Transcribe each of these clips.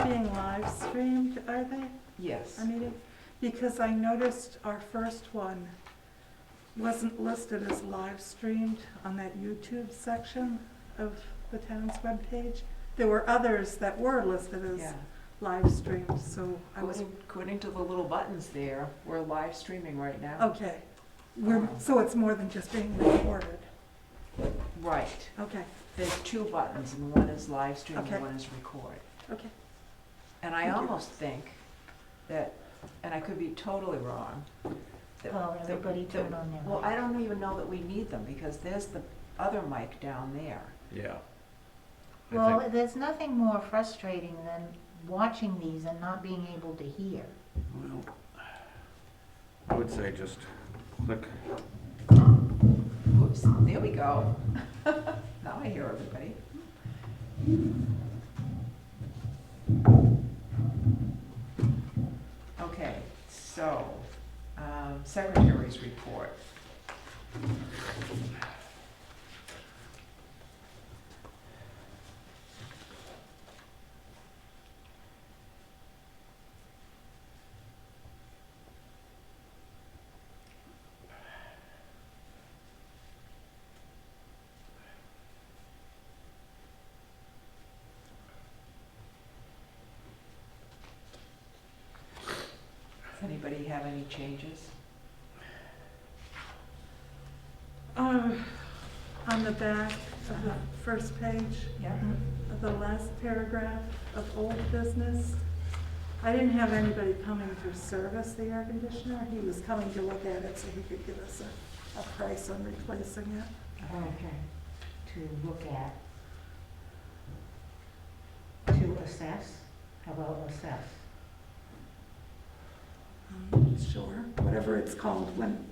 They're being live streamed, are they? Yes. I mean, because I noticed our first one wasn't listed as live streamed on that YouTube section of the town's webpage. There were others that were listed as Yeah. live streamed, so I was, According to the little buttons there, we're live streaming right now. okay. So it's more than just being recorded. Right. Okay, There's two buttons, and one is live stream Okay. and one is record. okay. And I Thank you. almost think that, and I could be totally wrong, that. Well, that- everybody that- turn on their Well, mic. I don't even know that we need them, because there's the other mic down there. Yeah. I Well, think- there's nothing more frustrating than watching these and not being able to hear. Well, I would say just click. Oops, there we go. Now I hear everybody. Okay, so, secretary's report. Does anybody have any changes? On the back of the first page, Yeah. of the last paragraph of old business, I didn't have anybody coming to service the air conditioner. He was coming to look at it so he could give us a price on replacing it. Okay. To look at. To assess? How about assess? Sure, whatever it's called when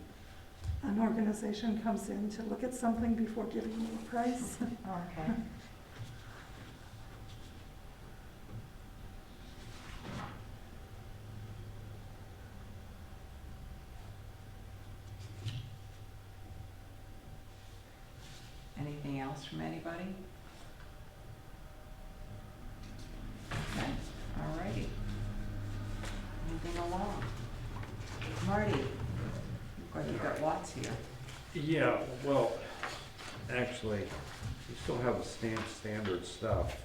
an organization comes in to look at something before giving you a price. Okay. Anything else from anybody? Okay, all righty. Moving along. Marty, you've got lots here. Yeah, well, actually, we still have the standard stuff,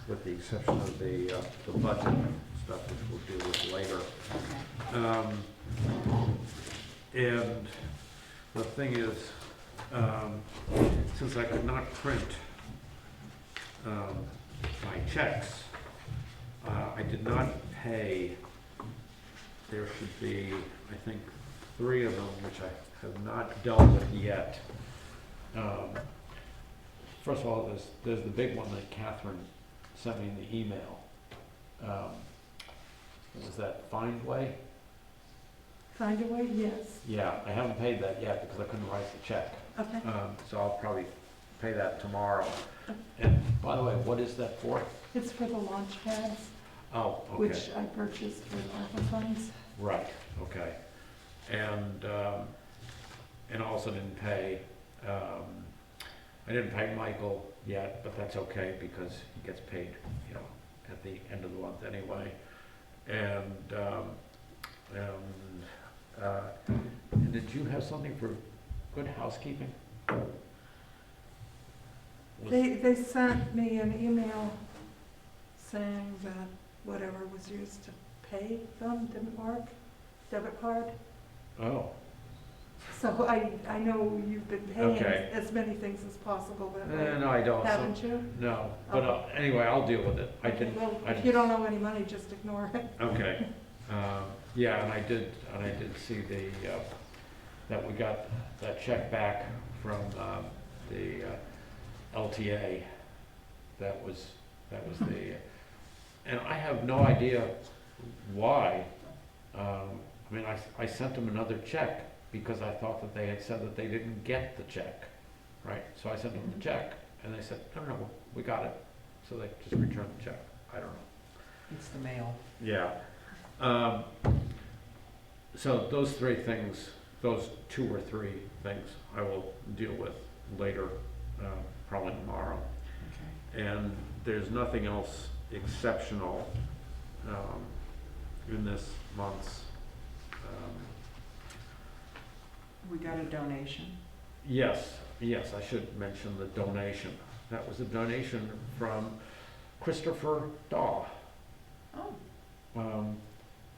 with the exception of the budget stuff, which we'll deal with later. Okay. And the thing is, since I could not print my checks, I did not pay. There should be, I think, 3 of them, which I have not dealt with yet. First of all, there's the big one that Catherine sent me in the email. Was that Find Way? Find a way, yes. Yeah, I haven't paid that yet because I couldn't write the check. Okay. So I'll probably pay that tomorrow. And by the way, what is that for? It's for the launch pads, Oh, okay. which I purchased with ARPA funds. Right, okay. And I also didn't pay, I didn't pay Michael yet, but that's okay because he gets paid, at the end of the month anyway. And did you have something for Good Housekeeping? They sent me an email saying that whatever was used to pay them didn't work, debit card. Oh, So I know you've been paying Okay. as many things as possible that way, no, I don't. So- haven't you? No, but anyway, I'll deal with it. I didn't. Well, I if you don't owe any money, just ignore it. Okay, yeah, and I did see that we got that check back from, the, LTA. That was the, and I have no idea why. I mean, I sent them another check because I thought that they had said that they didn't get the check, right? So I sent them the check, and they said, no, we got it. So they just returned the check. I don't know. It's the mail. Yeah. So those 3 things, those 2 or 3 things, I will deal with later, probably tomorrow. Okay. And there's nothing else exceptional in this month's, We got a donation. yes, I should mention the donation. That was a donation from Christopher Daw. Oh.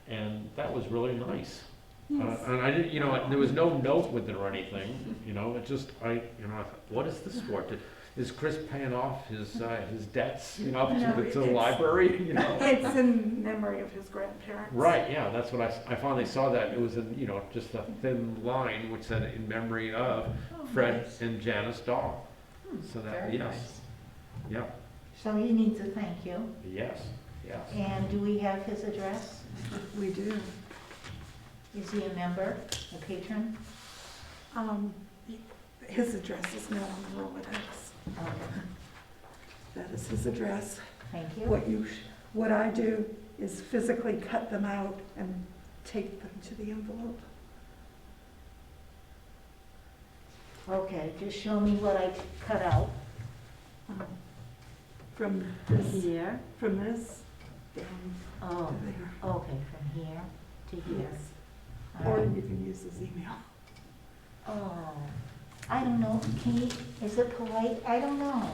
And that was really nice. Yes. And I didn't, there was no note with it or anything, it just, I thought, what is this for? Is Chris paying off his debts, to No, the it's- library, It's in memory of his grandparents. Right, yeah, that's what I finally saw that. It was in, just a thin line which said in memory of Oh, Fred nice. and Janice Daw. So that, Very yes, nice. yeah, So he needs a thank you. yes. And do we have his address? We do. Is he a member, a patron? His address is not on the Rolodex. Okay, That is his address. thank you. What I do is physically cut them out and tape them to the envelope. Okay, just show me what I cut out. From this, Here. from this down Oh, to there. okay, from here to here. Yes. All Or right. you can use his email. Oh, I don't know, is it polite? I don't know.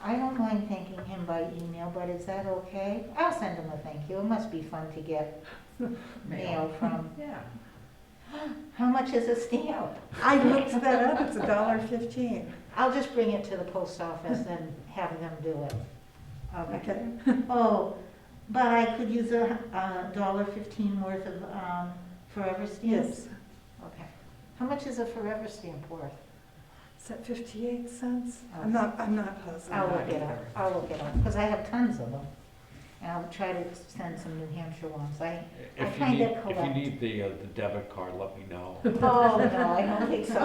I don't mind thanking him by email, but is that okay? I'll send him a thank you. It must be fun to get mail from. Yeah. How much is a stamp? I looked that up, it's $1.15. I'll just bring it to the post office and have them do it. Okay. Okay. Oh, but I could use a $1.15 worth of forever stamps? Yes. Okay. How much is a forever stamp worth? Is that 58 cents? Oh. I'm not positive. I'll look it up, because I have tons of them. And I'll try to send some New Hampshire ones. I If you kind need, of if you collect. need the debit card, let me know. Oh, no, I don't think so.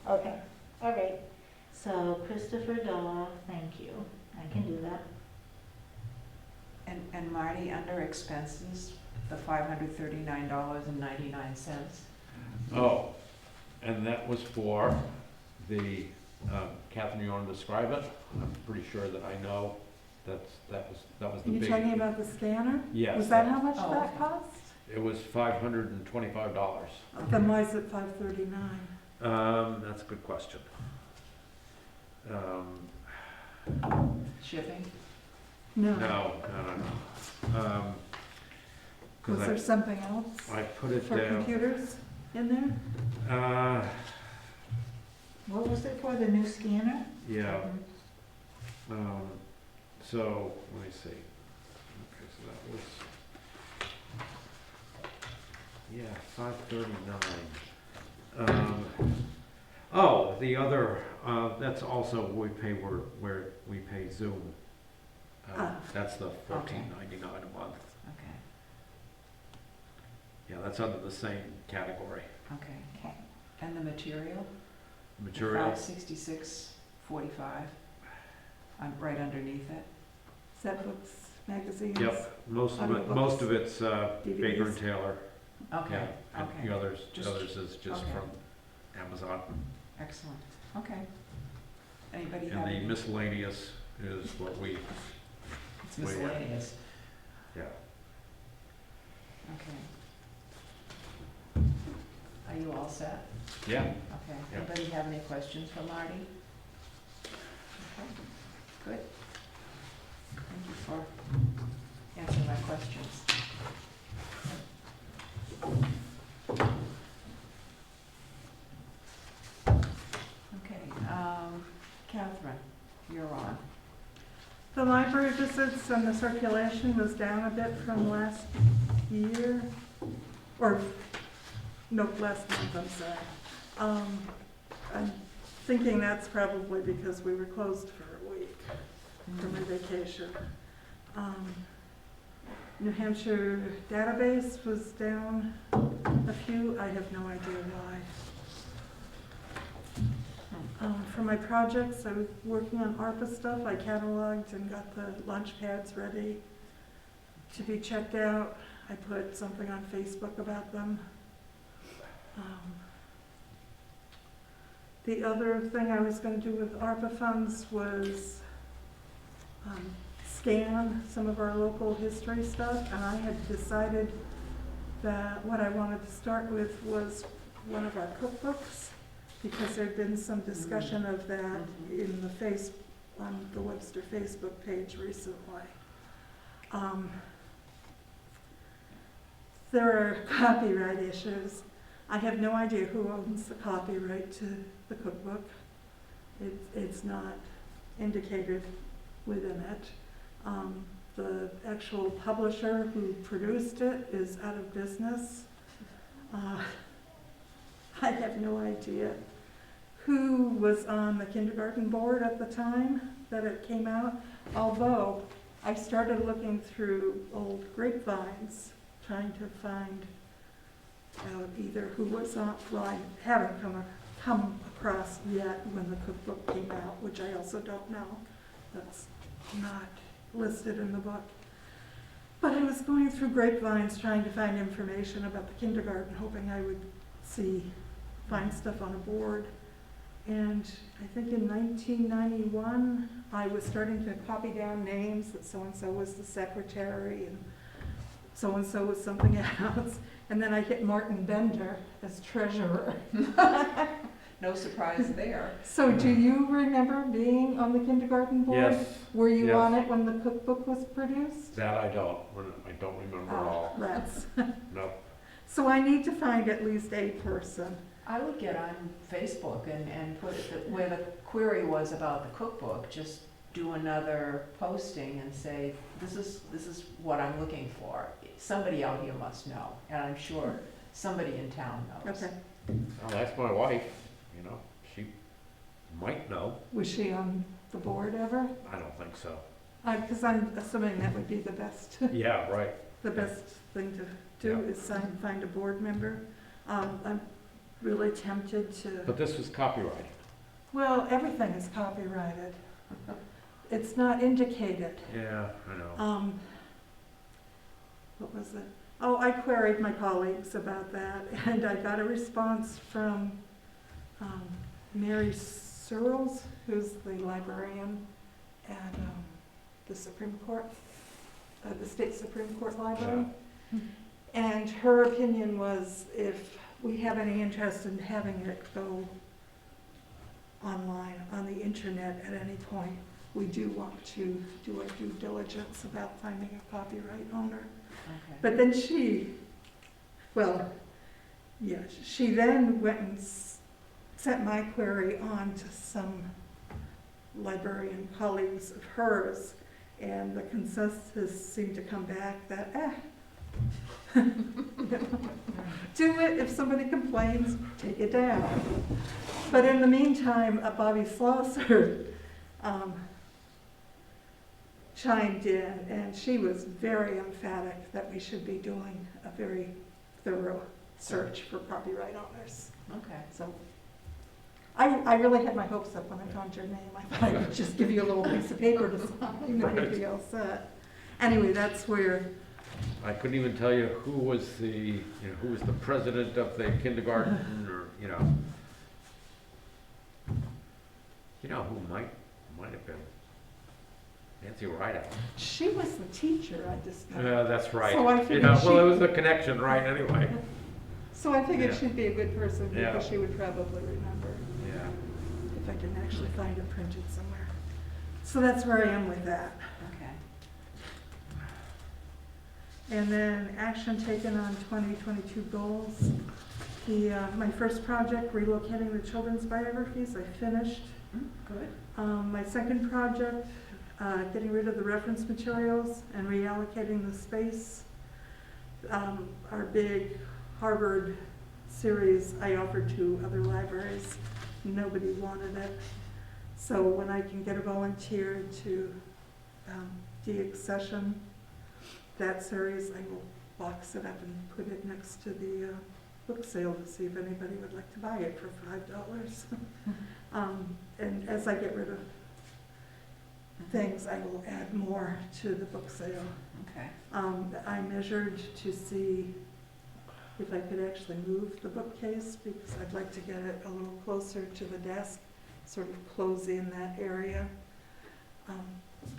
Okay, all right. So Christopher Daw, thank you. I can do that. And Marty, under expenses, the $539.99. Oh, and that was for the, Catherine, you want to describe it? I'm pretty sure that I know that was Are the you big. talking about the scanner? Yes. Was that how much Oh, that okay. cost? It was $525. Then why is it $539? That's a good question. Shipping? No. No. 'Cause Was there something else I put it for down, computers in there? What was it for, the new scanner? yeah, so, let me see. Okay, so that was, yeah, $539. Oh, the other, that's also we pay where we pay Zoom. That's the $14.99 a month. Okay, Yeah, that's under the same category. okay. Okay. And the material? Material, $566.45. I'm right underneath it. Is that books, magazines? yep, most of it's Baker and DVDs. Taylor. Okay, Yeah, and okay. the others Just- is just okay. from Amazon. Excellent, okay. Anybody have And the any? miscellaneous is what we, It's miscellaneous, yeah. okay. Are you all set? Yeah, Okay. Yeah. Anybody have any questions for Marty? Okay, good. Thank you for answering my questions. Okay, Catherine, you're on. The library visits and the circulation was down a bit from last year, or, no, last month, I'm sorry. I'm thinking that's probably because we were closed for a week for my vacation. New Hampshire database was down a few, I have no idea why. For my projects, I was working on ARPA stuff. I cataloged and got the launch pads ready to be checked out. I put something on Facebook about them. The other thing I was going to do with ARPA funds was scan some of our local history stuff, and I had decided that what I wanted to start with was one of our cookbooks, because there'd been some discussion of that in the on the Webster Facebook page recently. There are copyright issues. I have no idea who owns the copyright to the cookbook. It's not indicated within it. The actual publisher who produced it is out of business. I have no idea who was on the kindergarten board at the time that it came out, although I started looking through old grapevines trying to find out either who was on, well, I haven't come across yet when the cookbook came out, which I also don't know. That's not listed in the book. But I was going through grapevines trying to find information about the kindergarten, hoping I would find stuff on a board. And I think in 1991, I was starting to copy down names that so-and-so was the secretary and so-and-so was something else. And then I hit Martin Bender as treasurer. No surprise there. So do you remember being on the kindergarten board? Yes. Were you Yes. on it when the cookbook was produced? That I don't remember at all. Rats. Nope. So I need to find at least a person. I would get on Facebook and put it where the query was about the cookbook, just do another posting and say, this is what I'm looking for. Somebody out here must know, and I'm sure somebody in town knows. Okay. Well, that's my wife, you know, she might know. Was she on the board ever? I don't think so. Because I'm assuming that would be the best, Yeah, right. the best thing to do Yeah. is find a board member. I'm really tempted to, But this was copyrighted. well, everything is copyrighted. It's not indicated. Yeah, I know. What was it? Oh, I queried my colleagues about that, and I got a response from Mary Searles, who's the librarian at the Supreme Court, the State Supreme Court Library. And her opinion was if we have any interest in having it go online, on the internet at any point, we do want to do our due diligence about finding a copyright owner. Okay. But then she then went and sent my query on to some librarian colleagues of hers, and the consensus seemed to come back that, do it. If somebody complains, take it down. But in the meantime, Bobby Slosser chimed in, and she was very emphatic that we should be doing a very thorough search for copyright owners. Okay. So I really had my hopes up when I found your name. I thought I would just give you a little piece of paper to sign and we'd be all set. Anyway, that's where, I couldn't even tell you who was the president of the kindergarten, or, who might have been Nancy Rideout. she was the teacher, I just know. Yeah, that's right. So I figured Well, it was a connection, right, anyway. So I figured Yeah. she'd be a good person Yeah. because she would probably remember Yeah. if I didn't actually find it printed somewhere. So that's where I am with that. Okay. And then action taken on 2022 goals. My first project, relocating the children's biographies, I finished. Good. My second project, getting rid of the reference materials and reallocating the space. Our big Harvard series I offered to other libraries. Nobody wanted it. So when I can get a volunteer to deaccession that series, I will box it up and put it next to the book sale to see if anybody would like to buy it for $5. And as I get rid of things, I will add more to the book sale. Okay. I measured to see if I could actually move the bookcase, because I'd like to get it a little closer to the desk, sort of close in that area.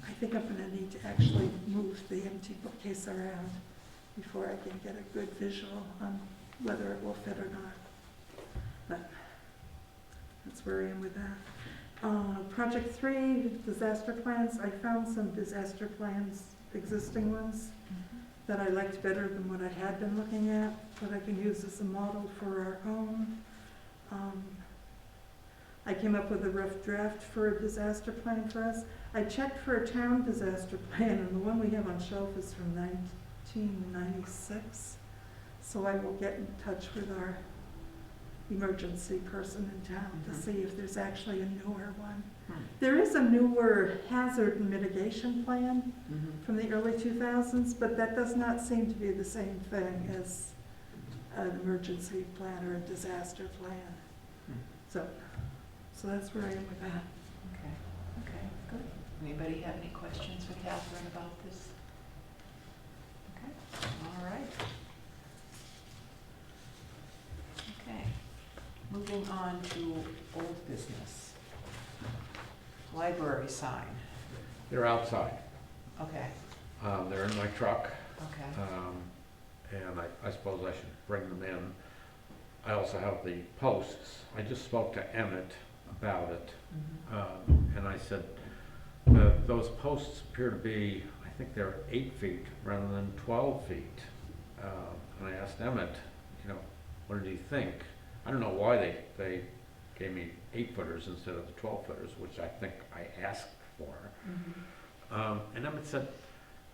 I think I'm gonna need to actually move the empty bookcase around before I can get a good visual on whether it will fit or not. But that's where I am with that. Project 3, disaster plans. I found some disaster plans, existing ones, that I liked better than what I had been looking at, that I can use as a model for our own. I came up with a rough draft for a disaster plan for us. I checked for a town disaster plan, and the one we have on shelf is from 1996. So I will get in touch with our emergency person in town to see if there's actually a newer one. There is a newer hazard mitigation plan from the early 2000s, but that does not seem to be the same thing as an emergency plan or a disaster plan. So that's where I am with that. Okay, good. Anybody have any questions for Catherine about this? Okay, all right. Okay, moving on to old business. Library sign. They're outside. Okay, They're in my truck, okay. and I suppose I should bring them in. I also have the posts. I just spoke to Emmett about it, and I said, those posts appear to be, I think they're 8 feet rather than 12 feet. And I asked Emmett, what did he think? I don't know why they gave me 8-footers instead of the 12-footers, which I think I asked for. And Emmett said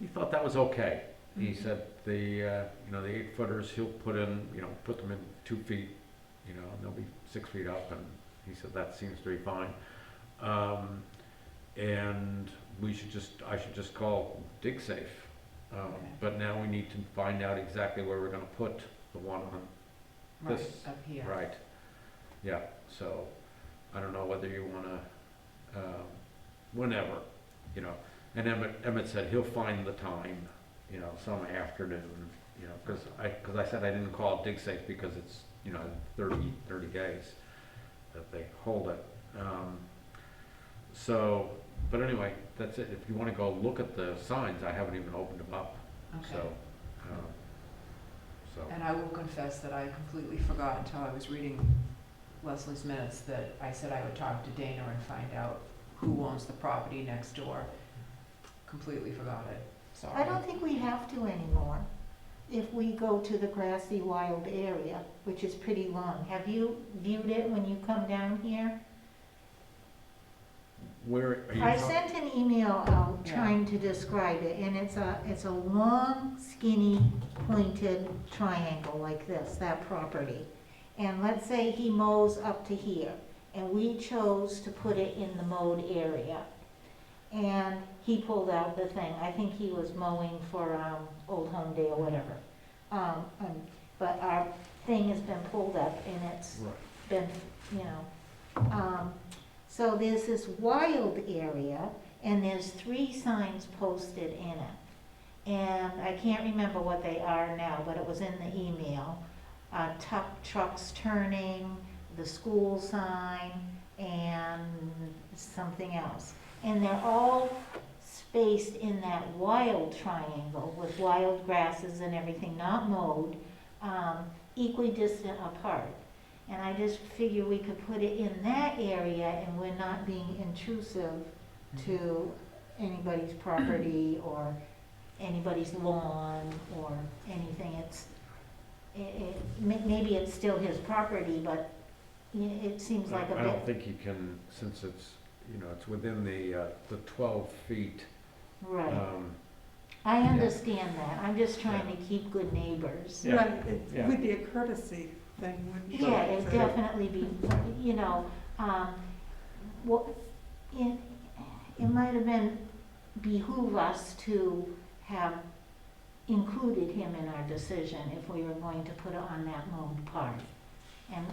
he thought that was okay. He said the 8-footers he'll put in, put them in 2 feet, and they'll be 6 feet up, and he said that seems to be fine. And I should just call DigSafe. Okay. But now we need to find out exactly where we're gonna put the one on Right, this. up here. Right, yeah, so I don't know whether you wanna, whenever, and Emmett said he'll find the time, some afternoon, cause I said I didn't call DigSafe because it's, 30 days that they hold it. But anyway, that's it. If you wanna go look at the signs, I haven't even opened them up, Okay. so. And I will confess that I completely forgot until I was reading Leslie's minutes that I said I would talk to Dana and find out who owns the property next door. Completely forgot it, sorry. I don't think we have to anymore if we go to the grassy wild area, which is pretty long. Have you viewed it when you come down here? Where are you? I sent an email out Yeah. trying to describe it, and it's a long, skinny, pointed triangle like this, that property. And let's say he mows up to here, and we chose to put it in the mowed area. And he pulled out the thing, I think he was mowing for, Old Home Day or whatever. But our thing has been pulled up and it's Right. been, so there's this wild area, and there's 3 signs posted in it. And I can't remember what they are now, but it was in the email. Trucks turning, the school sign, and something else. And they're all spaced in that wild triangle with wild grasses and everything, not mowed, equidistant apart. And I just figure we could put it in that area and we're not being intrusive to anybody's property or anybody's lawn or anything. Maybe it's still his property, but it seems like a I don't bit, think you can, since it's, it's within the 12 feet. right. Yeah. I understand that. I'm just trying to keep good neighbors. Yeah. Right, it Yeah. would be a courtesy thing, wouldn't it? Yeah, it'd So- definitely be, well, it might have been behoove us to have included him in our decision if we were going to put it on that mowed part. And,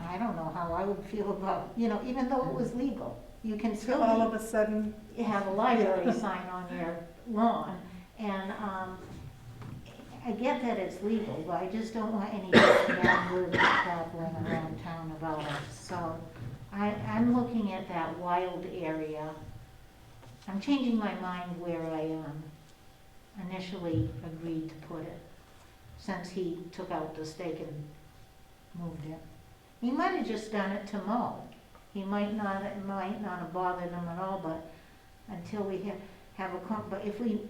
I don't know how I would feel about, even though it was legal, you can So still all of a sudden, have a library sign on your lawn. And, I get that it's legal, but I just don't want any bad words traveling around town about it. So I'm looking at that wild area I'm changing my mind where I initially agreed to put it, since he took out the stake and moved it. He might have just done it to mow. He might not, it might not have bothered him at all, but until we have a, but if we,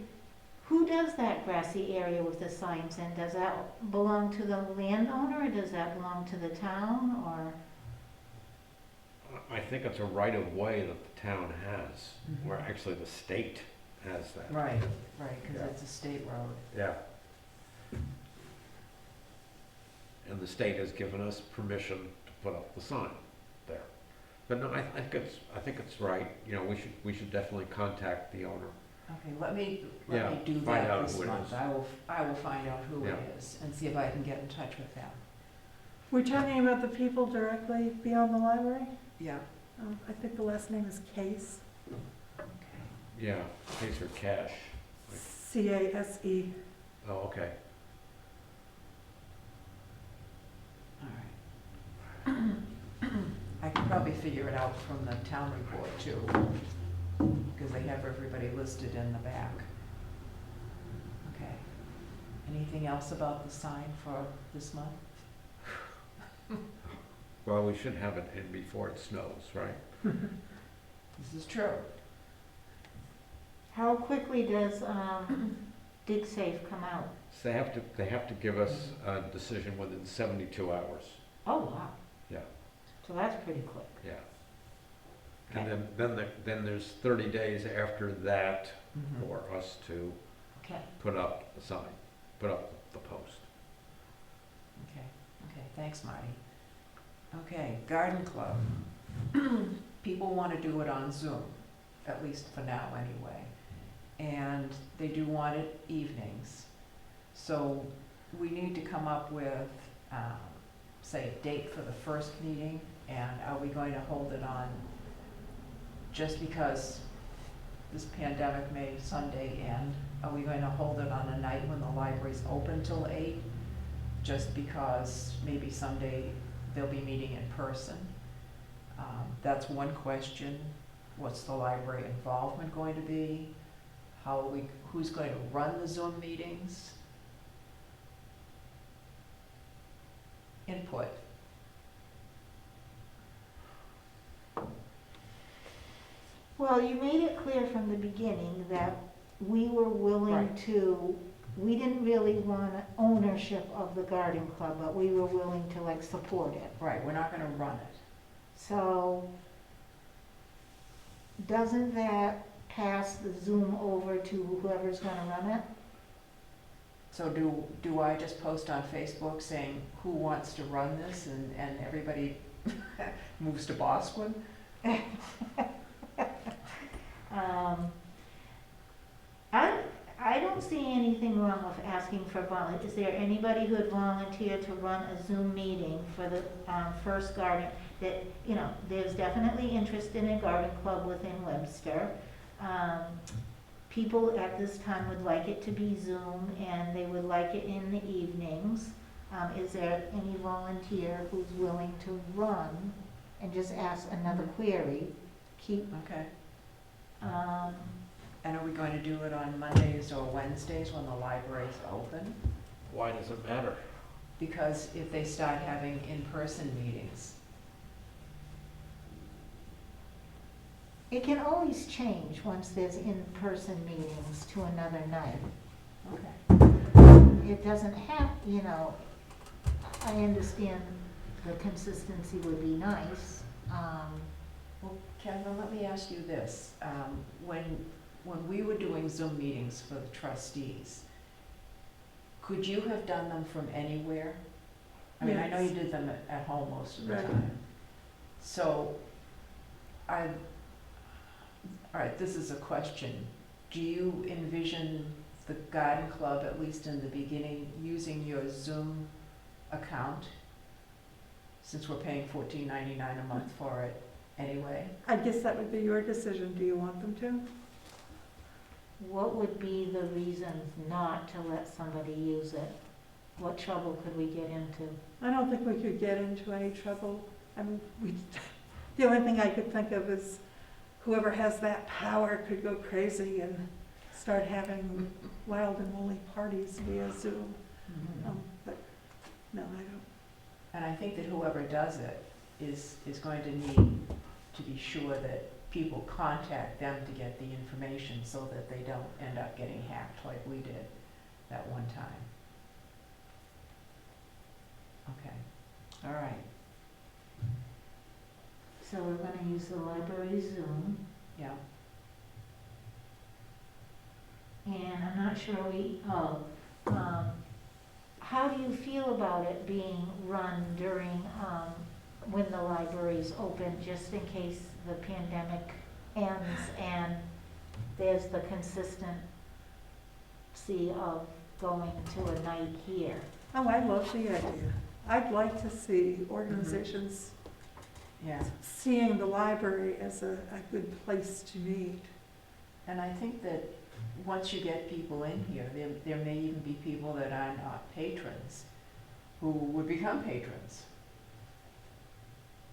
who does that grassy area with the signs in? Does that belong to the landowner, or does that belong to the town, or? I think it's a right of way that the town has, Mhm. where actually the state has that. Right, right, because Yeah. it's a state road. Yeah. And the state has given us permission to put up the sign there. But no, I think it's right, you know, we should definitely contact the owner. Okay, let me Yeah, do find that out this who it month. is. I will find out who it Yeah. is and see if I can get in touch with them. We're talking about the people directly beyond the library? Yeah. I think the last name is Case, Okay. Yeah, Case or Cash. C-A-S-E. Oh, okay. All right. I can probably figure it out from the town report too, because they have everybody listed in the back. Okay. Anything else about the sign for this month? Well, we should have it in before it snows, right? This is true. How quickly does Dig Safe come out? So they have to give us a decision within 72 hours. Oh, wow. Yeah. So that's pretty quick. Yeah. And then there's 30 days after that Mhm. for us to Okay. put up the sign, put up the post. Okay, okay, thanks, Marty. Okay, garden club. People want to do it on Zoom, at least for now anyway. And they do want it evenings. So we need to come up with, say, a date for the first meeting, and are we going to hold it on, just because this pandemic may someday end, are we going to hold it on a night when the library's open till 8? Just because maybe someday they'll be meeting in person? That's one question. What's the library involvement going to be? Who's going to run the Zoom meetings? Input. Well, you made it clear from the beginning that we were willing Right. to, we didn't really want ownership of the garden club, but we were willing to like support it. Right, we're not gonna run it. So, doesn't that pass the Zoom over to whoever's gonna run it? So do I just post on Facebook saying who wants to run this, and everybody moves to Bosquen? I don't see anything wrong with asking for volunteers. Is there anybody who would volunteer to run a Zoom meeting for the first garden? That, you know, there's definitely interest in a garden club within Webster. People at this time would like it to be Zoom, and they would like it in the evenings. Is there any volunteer who's willing to run and just ask another query? Okay. Um, And are we going to do it on Mondays or Wednesdays when the library's open? Why does it matter? Because if they start having in-person meetings, It can always change once there's in-person meetings to another night. okay. It doesn't have, you know, I understand the consistency would be nice. Well, Kevin, let me ask you this. When we were doing Zoom meetings for the trustees, could you have done them from anywhere? I mean, I know you Yes. did them at home most of the Right. time. So, all right, this is a question. Do you envision the garden club, at least in the beginning, using your Zoom account? Since we're paying $14.99 a month for it anyway? I guess that would be your decision. Do you want them to? What would be the reasons not to let somebody use it? What trouble could we get into? I don't think we could get into any trouble. I mean, the only thing I could think of is whoever has that power could go crazy and start having wild and woolly parties via Zoom. But no, I don't. And I think that whoever does it is going to need to be sure that people contact them to get the information so that they don't end up getting hacked like we did that one time. Okay, all right, So we're gonna use the library Zoom, yeah. and I'm not sure how do you feel about it being run during, when the library's open, just in case the pandemic ends and there's the consistency of going to a night here? Oh, I love the idea. I'd like to see organizations Yeah, seeing the library as a good place to meet. and I think that once you get people in here, there may even be people that are not patrons who would become patrons.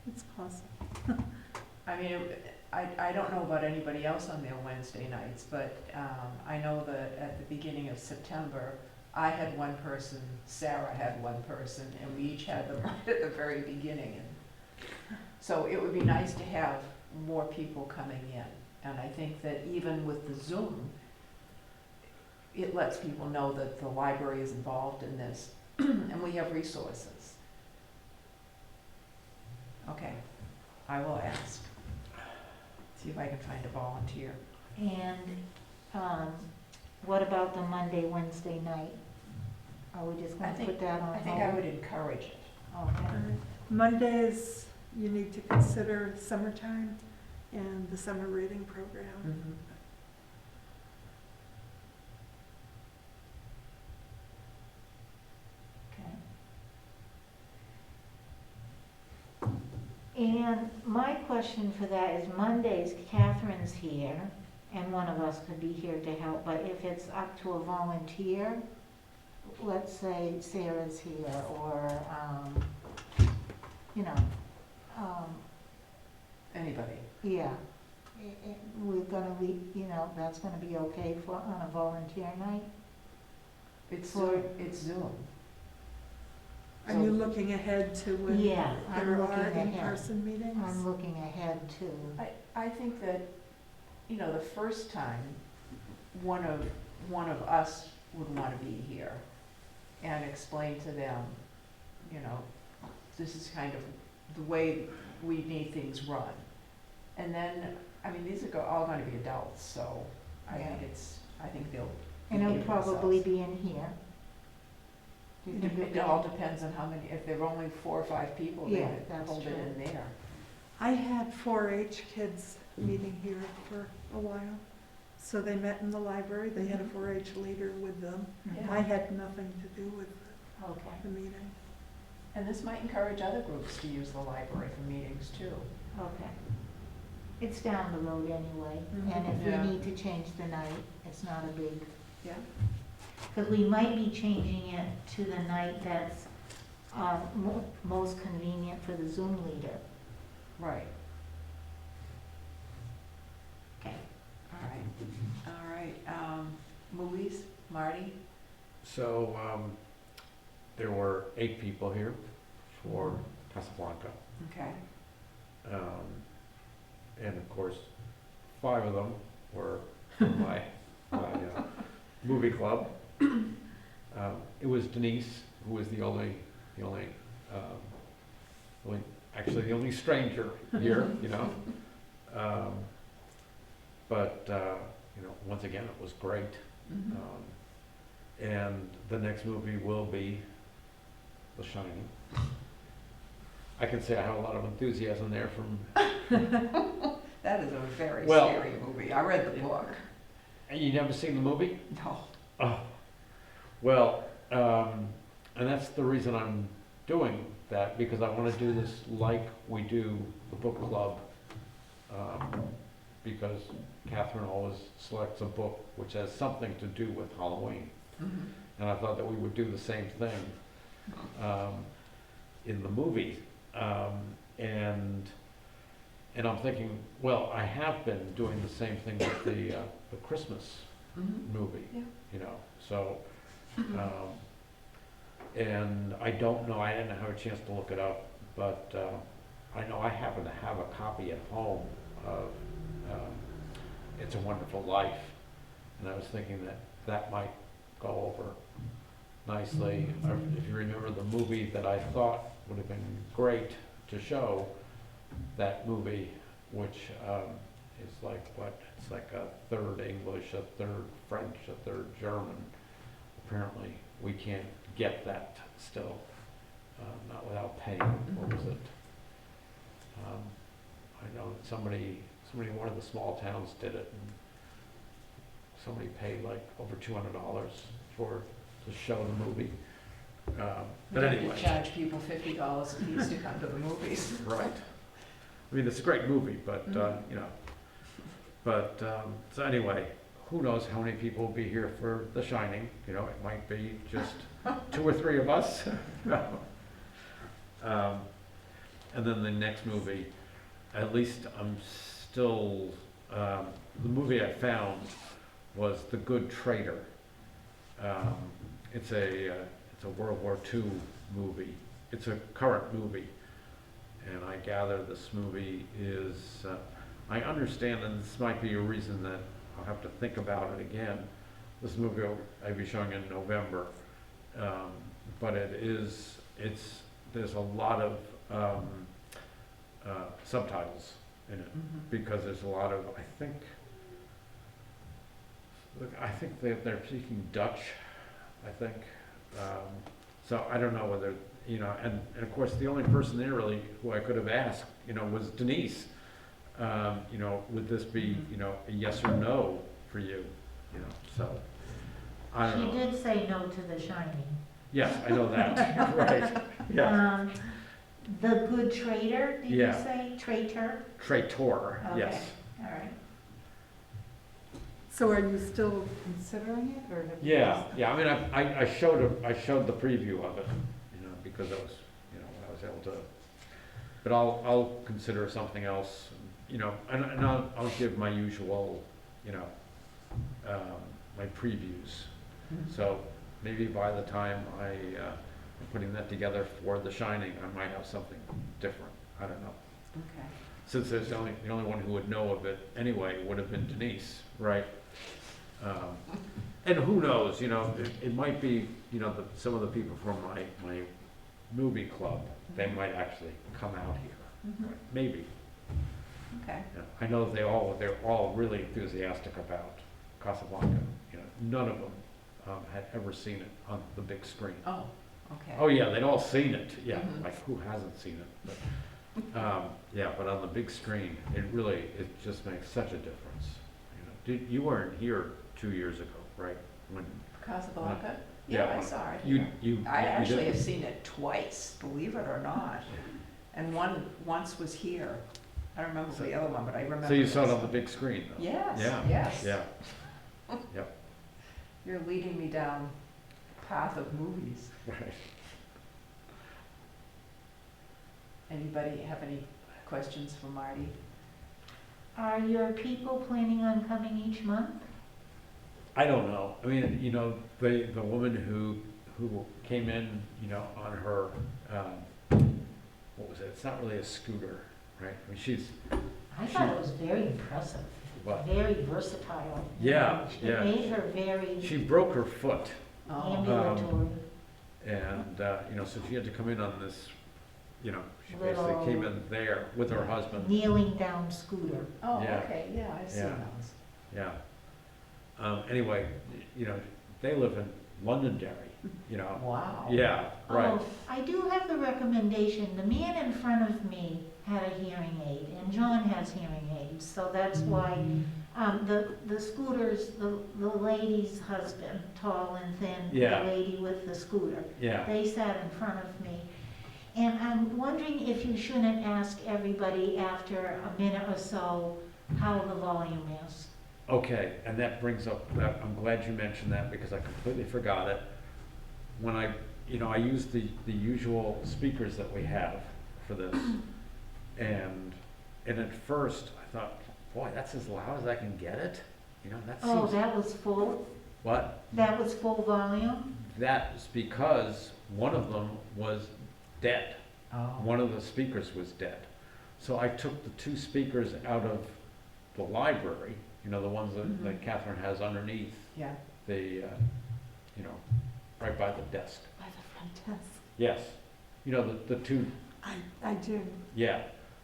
It's possible. I mean, I don't know about anybody else on their Wednesday nights, but I know that at the beginning of September, I had one person, Sarah had one person, and we each had them right at the very beginning. And so it would be nice to have more people coming in. And I think that even with the Zoom, it lets people know that the library is involved in this, and we have resources. Okay, I will ask. See if I can find a volunteer. And, what about the Monday, Wednesday night? Are we just I gonna think- put that on hold? I think I would encourage it. Okay. Mondays, you need to consider summertime and the summer reading program. Okay. And my question for that is Mondays, Catherine's here, and one of us could be here to help, but if it's up to a volunteer, let's say Sarah's here, or, you know, Anybody. yeah. We're gonna leave, you know, that's gonna be okay for, on a volunteer night? It's For- Zoom. It's Zoom. Are you looking ahead to when Yeah, I'm there looking are ahead. in-person meetings? I'm looking ahead too. I think that, you know, the first time, one of us would wanna be here and explain to them, you know, this is kind of the way we need things run. And then, I mean, these are all gonna be adults, so I Yeah. think they'll And it'll behave probably themselves. be in here. Do you think it'll It be all in- depends on how many, if there are only 4 or 5 people, Yeah, they that's hold it true. in there. I had 4-H kids meeting here for a while. So they met in the library, they had a 4-H leader with them. Yeah. I had nothing to do with Okay, the meeting. And this might encourage other groups to use the library for meetings too. okay. It's down the road anyway, Mhm. and if Yeah. we need to change the night, it's not a big, Yeah. because we might be changing it to the night that's, most convenient for the Zoom leader. Right. Okay. All right, movies, Marty? So, there were 8 people here for Casablanca. Okay. And of course, 5 of them were from my movie club. It was Denise, who was the only, actually the only stranger here, you know. But, you know, once again, it was great. And the next movie will be The Shining. I can say I have a lot of enthusiasm there from, That is a very Well- scary movie. I read the book. and you never seen the movie? No. Oh, well, and that's the reason I'm doing that, because I want to do this like we do the book club, because Catherine always selects a book which has something to do with Halloween. And I thought that we would do the same thing in the movie. And And I'm thinking, well, I have been doing the same thing with the Christmas Mhm. movie, Yeah. you know, so, and I don't know, I didn't have a chance to look it up, but, I know I happen to have a copy at home of, It's a Wonderful Life, and I was thinking that that might go over nicely. Or if you remember the movie that I thought would have been great to show, that movie, which is like what? It's like a third English, a third French, a third German. Apparently, we can't get that still, not without paying. What was it? I know that somebody in one of the small towns did it, and somebody paid like over $200 to show the movie. But We have anyway. to charge people $50 a piece to come to the movies. Right. I mean, it's a great movie, but, you know, but, so anyway, who knows how many people will be here for The Shining, you know, it might be just 2 or 3 of us. And then the next movie, at least I'm still, the movie I found was The Good Traitor. It's a World War II movie. It's a current movie. And I gather this movie is, I understand, and this might be a reason that I'll have to think about it again. This movie I'll be showing in November, but there's a lot of subtitles in it, because there's a lot of, I think they're speaking Dutch, I think. So I don't know whether, you know, and of course the only person there really who I could have asked, you know, was Denise. You know, would this be, you know, a yes or no for you? You know, so I don't know. She did say no to The Shining. Yes, I know that. Right. Yeah. The Good Traitor, did you Yeah. say? Traitor? Traitor. Yes. Okay, all right. So are you still considering it, or have you? Yeah. Yeah. I mean, I showed the preview of it, you know, because I was, you know, when I was able to. But I'll consider something else, you know, and I'll give my usual, you know, my previews. So maybe by the time I'm putting that together for The Shining, I might have something different. I don't know. Okay. Since there's the only one who would know of it anyway would have been Denise, right? And who knows, you know, it might be, you know, some of the people from my movie club, they might actually come out here, right? Maybe. Okay. Yeah. I know they're all really enthusiastic about Casablanca. You know, none of them had ever seen it on the big screen. Oh, okay. Oh yeah, they'd all seen it. Yeah, Mhm. like who hasn't seen it? But yeah, but on the big screen, it just makes such a difference. You know, you weren't here 2 years ago, right? When Casablanca? Yeah, Yeah, I when- saw it you here. I you actually did- have seen it twice, believe it or not. And once was here. I don't remember the other one, but I remember. So you saw it this on the one. big screen, though. Yes, Yeah, yes. yeah. Yep. You're leading me down path of movies. Right. Anybody have any questions for Marty? Are your people planning on coming each month? I don't know. I mean, you know, the woman who came in, you know, on her, what was it? It's not really a scooter, right? I mean, she's, I thought it was very impressive, what? very versatile. Yeah, yeah. It made her very She broke her foot, Oh, ambulatory. and, you know, so she had to come in on this, you know, she basically Little- came in there with her husband. Kneeling down scooter. oh, Yeah. okay, yeah, I've seen Yeah. those. Yeah. Anyway, you know, they live in Londonderry, you know. Wow. Yeah, right. Oh, I do have the recommendation, the man in front of me had a hearing aid, and John has hearing aids, so that's why, the scooters, the lady's husband, tall and thin, Yeah. the lady with the scooter, Yeah. they sat in front of me. And I'm wondering if you shouldn't ask everybody after a minute or so how the volume is. Okay, and that brings up, I'm glad you mentioned that because I completely forgot it. When I use the usual speakers that we have for this, and and at first I thought, boy, that's as loud as I can get it? You know, that Oh, seems, that was full, what? that was full volume? That's because one of them was dead. Oh. One of the speakers was dead. So I took the two speakers out of the library, you know, the ones that, that Catherine has underneath Yeah. the, you know, right by the desk. By the front desk. Yes, you know, the two, I do. yeah.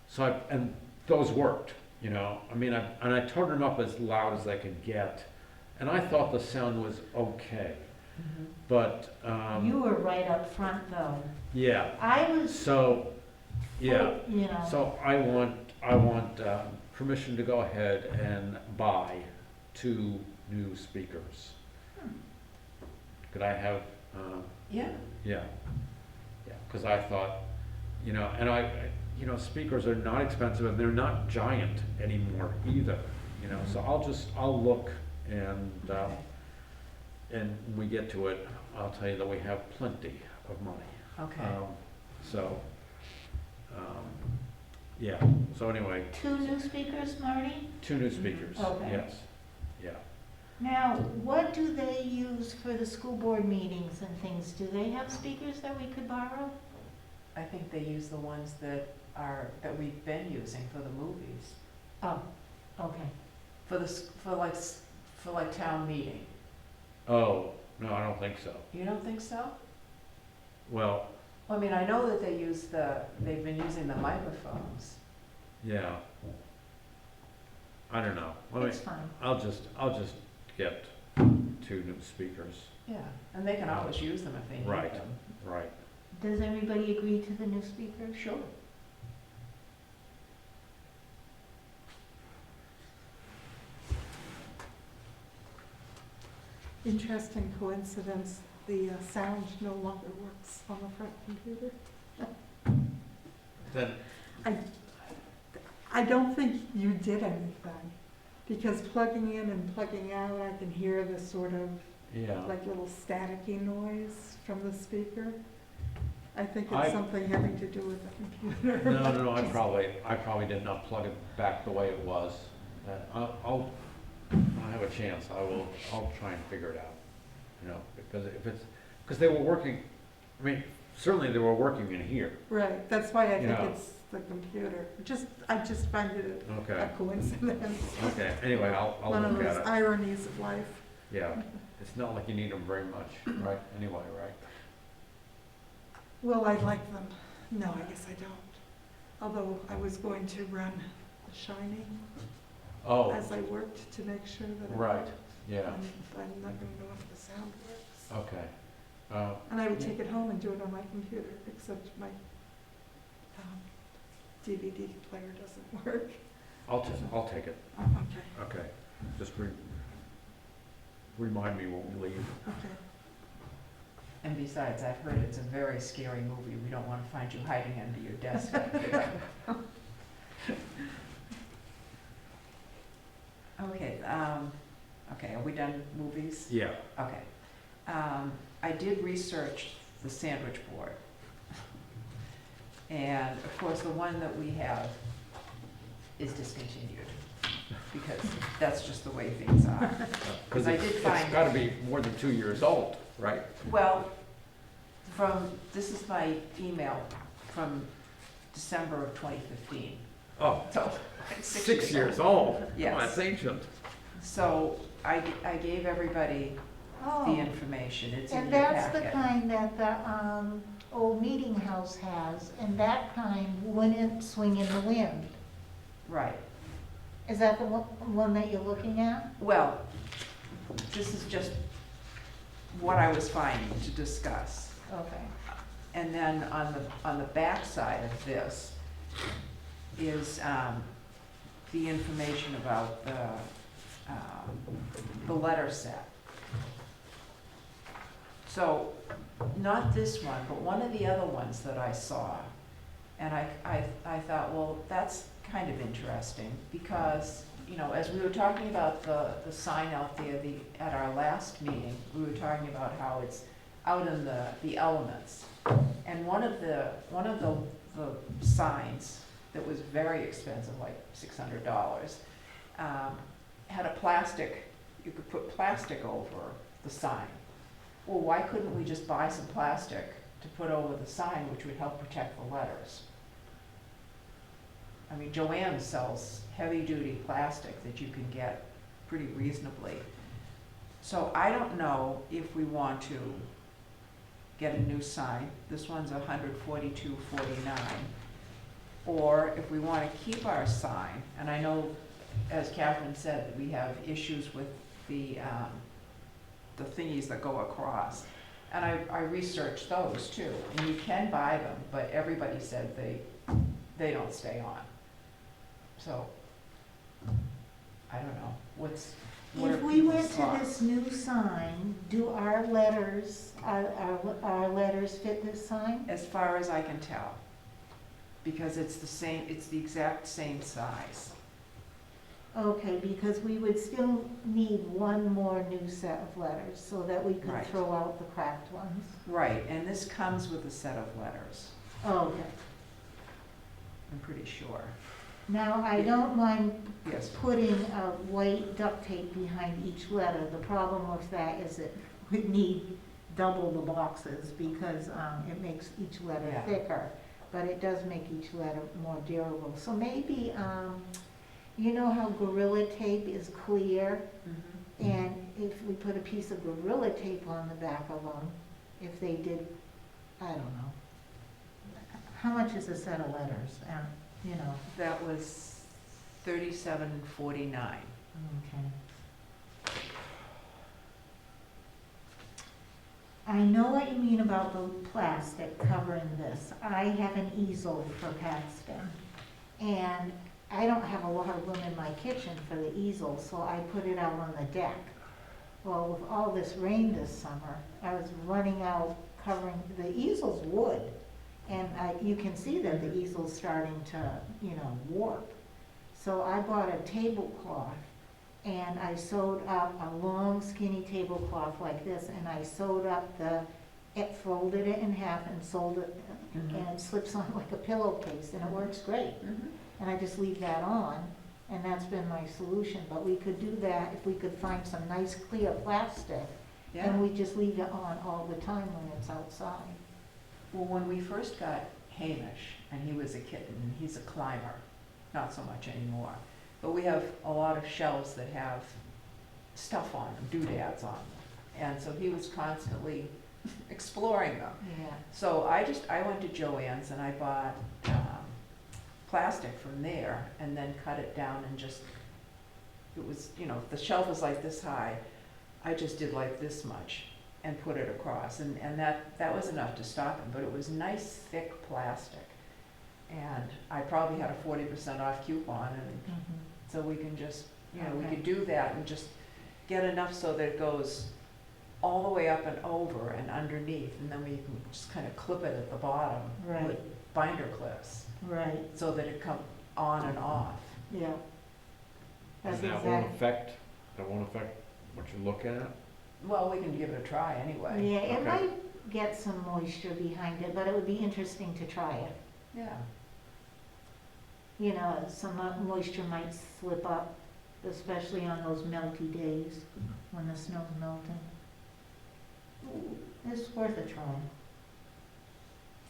So I, and those worked, you know, I mean, and I turned them up as loud as I could get. And I thought the sound was okay, but, You were right up front though. yeah. I was, So, yeah, you know, so I want permission to go ahead and buy 2 new speakers. Could I have, Yeah. yeah, because I thought, you know, and you know, speakers are not expensive and they're not giant anymore either, you know, so I'll look and, Okay. and when we get to it, I'll tell you that we have plenty of money. Okay. So, yeah, so anyway, 2 new speakers, Marty? 2 new speakers, Okay. yes, yeah. Now, what do they use for the school board meetings and things? Do they have speakers that we could borrow? I think they use the ones that we've been using for the movies, Oh, okay. for like town meeting. Oh, no, I don't think so. You don't think so? Well, I mean, I know that they've been using the microphones. yeah. I don't know. It's fine. I'll just get 2 new speakers. Yeah, and they can always use them if they need Right. them. Right. Does everybody agree to the new speakers? Sure. Interesting coincidence, the sound no longer works on the front computer. Then, I don't think you did anything, because plugging in and plugging out, I can hear the sort of yeah. like little staticky noise from the speaker. I think I- it's something having to do with the computer. No, I probably did not plug it back the way it was. I'll have a chance, I'll try and figure it out, you know, because they were working, I mean, certainly they were working in here. Right, that's why I think Yeah. it's the computer. I just find it a Okay, coincidence. okay, anyway, I'll One of look those at it. ironies of life. Yeah, it's not like you need them very much, right, anyway, right? Will I like them? No, I guess I don't. Although I was going to run The Shining Oh, as I worked to make sure that it right, worked. yeah, I'm not gonna know if the sound works. okay. And I would take it home and do it on my computer, except my DVD player doesn't work. I'll take it, Oh, okay, okay. Just remind me when we leave. okay. And besides, I've heard it's a very scary movie. We don't want to find you hiding under your desk. Okay, okay, are we done with movies? Yeah, Okay. I did research the sandwich board. And of course, the one that we have is discontinued, because that's just the way things are. because I did it's find- gotta be more than 2 years old, right? Well, this is my email from December of 2015, Oh, so. 6 years old? Yes. Oh, that's ancient. So I gave everybody the Oh, information, it's in and your that's the packet. kind that the, old meeting house has, and that kind wouldn't swing in the wind. Right, Is that the one that you're looking at? well, this is just what I was finding to discuss. Okay. And then on the back side of this is the information about the letter set. So, not this one, but one of the other ones that I saw, and I thought, well, that's kind of interesting, because, you know, as we were talking about the sign out there, at our last meeting, we were talking about how it's out in the elements. And one of the signs that was very expensive, like $600. Had a plastic, you could put plastic over the sign. Well, why couldn't we just buy some plastic to put over the sign, which would help protect the letters? I mean, Joanne sells heavy-duty plastic that you can get pretty reasonably. So I don't know if we want to get a new sign. This one's $142.49. Or if we want to keep our sign, and I know, as Catherine said, that we have issues with the thingies that go across. And I researched those too, and you can buy them, but everybody said they don't stay on. So, I don't know, what If are we people's went to thoughts? this new sign, do our letters fit this sign? As far as I can tell, because it's the exact same size. Okay, because we would still need one more new set of letters so that we could Right. throw out the cracked ones. Right, and this comes with a set of letters, Okay. I'm pretty sure. Now, I don't mind Yes, putting white duct tape behind each letter. The problem with that is it would need double the boxes because it makes each letter Yeah. thicker, but it does make each letter more durable. So maybe, you know how Gorilla Tape is clear? mhm. And if we put a piece of Gorilla Tape on the back of them, if they did, I don't know. How much is a set of letters? You know, That was $37.49. okay. I know what you mean about the plastic covering this. I have an easel for Paxton, and I don't have a lot of room in my kitchen for the easel, so I put it out on the deck. Well, with all this rain this summer, I was running out covering, the easel's wood, and you can see that the easel's starting to, warp. So I bought a tablecloth, and I sewed up a long skinny tablecloth like this, and I sewed up it folded it in half and sewed it, Mhm. and it slips on like a pillowcase, and it works great. Mhm. And I just leave that on, and that's been my solution. But we could do that if we could find some nice clear plastic, Yeah. and we just leave it on all the time when it's outside. Well, when we first got Hamish, and he was a kitten, he's a climber, not so much anymore. But we have a lot of shelves that have stuff on them, doodads on them. And so he was constantly exploring them. Yeah. So I went to Joann's and I bought plastic from there and then cut it down and just, it was, the shelf was like this high. I just did like this much and put it across, and that was enough to stop him, but it was nice thick plastic. And I probably had a 40% off coupon, and Mhm. so we can just, we Okay. could do that and just get enough so that it goes all the way up and over and underneath, and then we can just kind of clip it at the bottom Right. with binder clips, Right, so that it comes on and off. yeah. That's And exact- that won't affect what you're looking at? Well, we can give it a try anyway. Yeah, it Okay. might get some moisture behind it, but it would be interesting to try it. Yeah. Some moisture might slip up, especially on those melty days when the snow's melting. It's worth a try.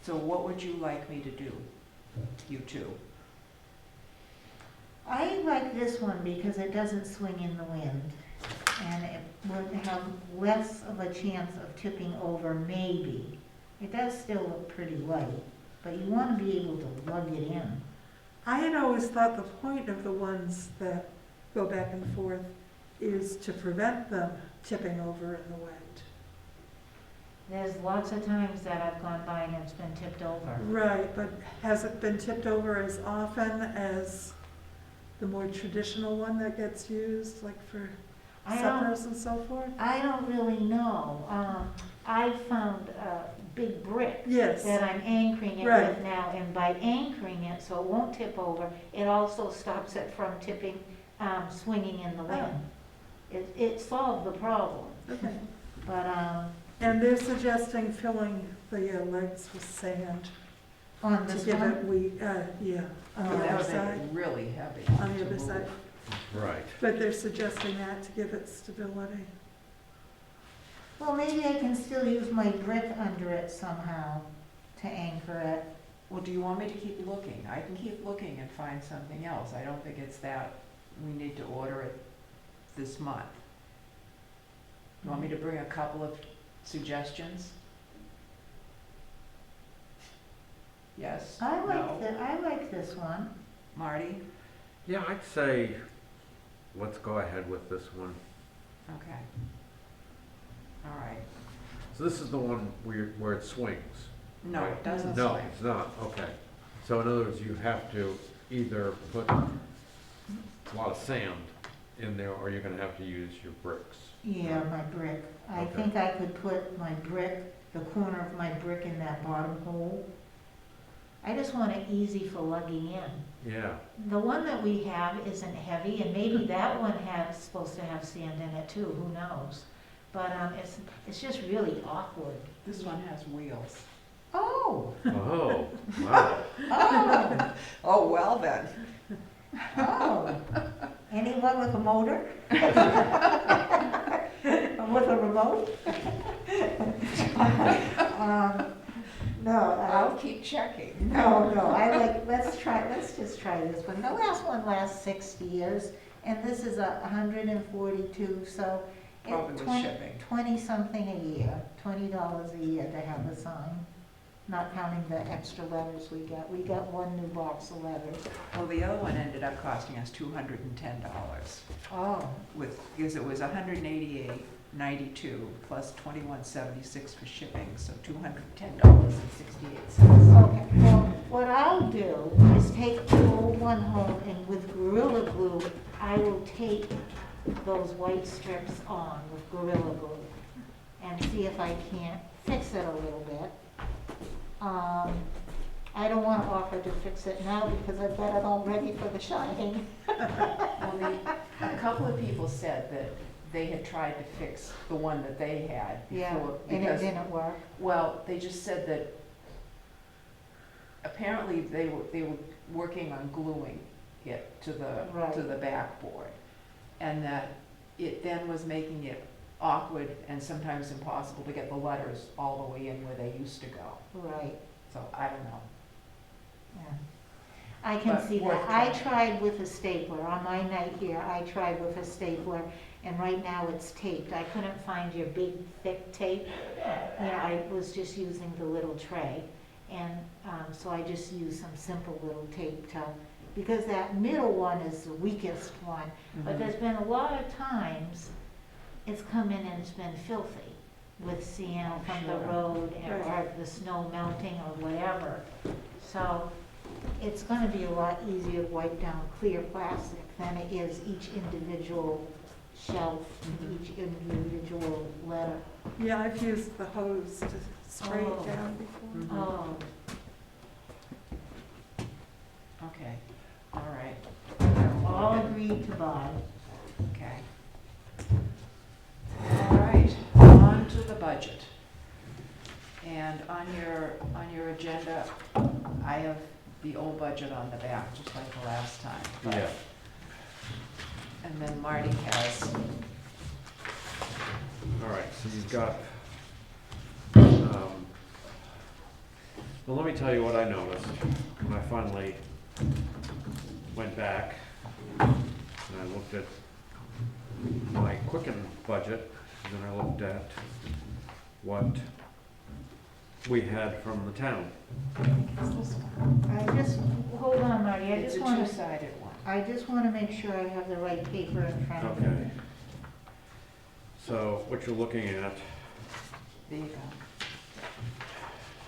So what would you like me to do, you two? I like this one because it doesn't swing in the wind, and it would have less of a chance of tipping over, maybe. It does still look pretty light, but you want to be able to lug it in. I had always thought the point of the ones that go back and forth is to prevent them tipping over in the wind. There's lots of times that I've gone by and it's been tipped over. Right, but has it been tipped over as often as the more traditional one that gets used, like for I don't, suppers and so forth? I don't really know. I found a big brick Yes, that I'm anchoring it Right. with now, and by anchoring it so it won't tip over, it also stops it from tipping, swinging in the wind. It solved the problem, okay. but, And they're suggesting filling the legs with sand. On to this give it, one? yeah, on Oh, the That other would make side, it really heavy. on the to other move. side. Right. But they're suggesting that to give it stability. Well, maybe I can still use my brick under it somehow to anchor it. Well, do you want me to keep looking? I can keep looking and find something else. I don't think it's that, we need to order it this month. You want me to bring a couple of suggestions? Yes? I No? like this one. Marty? Yeah, I'd say, let's go ahead with this one. Okay. All right. So this is the one where it swings? No, Right. it doesn't No, swing. it's not, okay. So in other words, you have to either put a lot of sand in there, or you're gonna have to use your bricks. Yeah, my brick. I Okay. think I could put my brick, the corner of my brick in that bottom hole. I just want it easy for lugging in. Yeah, The one that we have isn't heavy, and maybe that one has, supposed to have sand in it too, who knows? But, it's just really awkward. This one has wheels. Oh, oh, wow. oh, Oh, well then. oh. Anyone with a motor? With a remote? No, I'll keep checking. no, let's just try this one. The last one lasts 60 years, and this is 142, so Probably with it's shipping. 20-something a year, $20 a year to have a sign, not counting the extra letters we got. We got one new box of letters. Well, the other one ended up costing us $210 Oh, because it was $188.92 plus $21.76 for shipping, so $210.68. okay. Well, what I'll do is take the old one home, and with Gorilla Glue, I will tape those white strips on with Gorilla Glue and see if I can't fix it a little bit. I don't want to offer to fix it now because I've got it all ready for the shining. Well, a couple of people said that they had tried to fix the one that they had Yeah, before. and it because- didn't work. Well, they just said that apparently they were working on gluing it to the Right. backboard. And that it then was making it awkward and sometimes impossible to get the letters all the way in where they used to go. Right, So I don't know. yeah. I can But see worth that. I trying. tried with a stapler. On my night here, I tried with a stapler, and right now it's taped. I couldn't find your big, thick tape. Yeah, I was just using the little tray. And so I just used some simple little tape to, because that middle one is the weakest one. But Mhm. there's been a lot of times it's come in and it's been filthy with sand from the Sure. road or the snow melting or whatever. So it's gonna be a lot easier to wipe down clear plastic than it is each individual shelf, Mhm. each individual letter. Yeah, I've used the hose to spray Oh. it down before. Mhm. Oh, Okay, all right. all agreed to buy. Okay. All right, on to the budget. And on your agenda, I have the old budget on the back, just like the last time. but- Yeah. And then Marty has, All right, so you've got, Well, let me tell you what I noticed when I finally went back and I looked at my Quicken budget, and then I looked at what we had from the town. I just, hold on, Marty, it's a wanna, two-sided one. I just wanna make sure I have the right paper in front of me. Okay. So what you're looking at, There you go.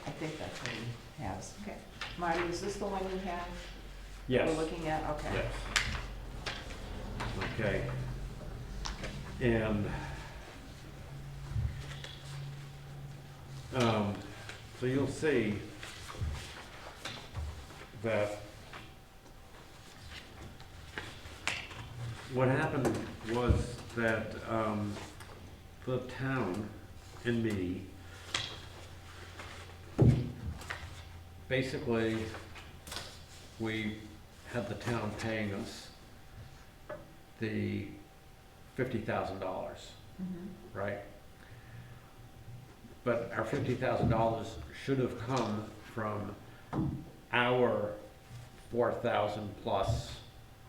I think that's what he has. Okay. Marty, is this the one you have? yes, We're looking at, okay. yes. Okay. And, so you'll see that what happened was that, the town and me basically, we had the town paying us the $50,000, Mhm. right? But our $50,000 should have come from our 4,000 plus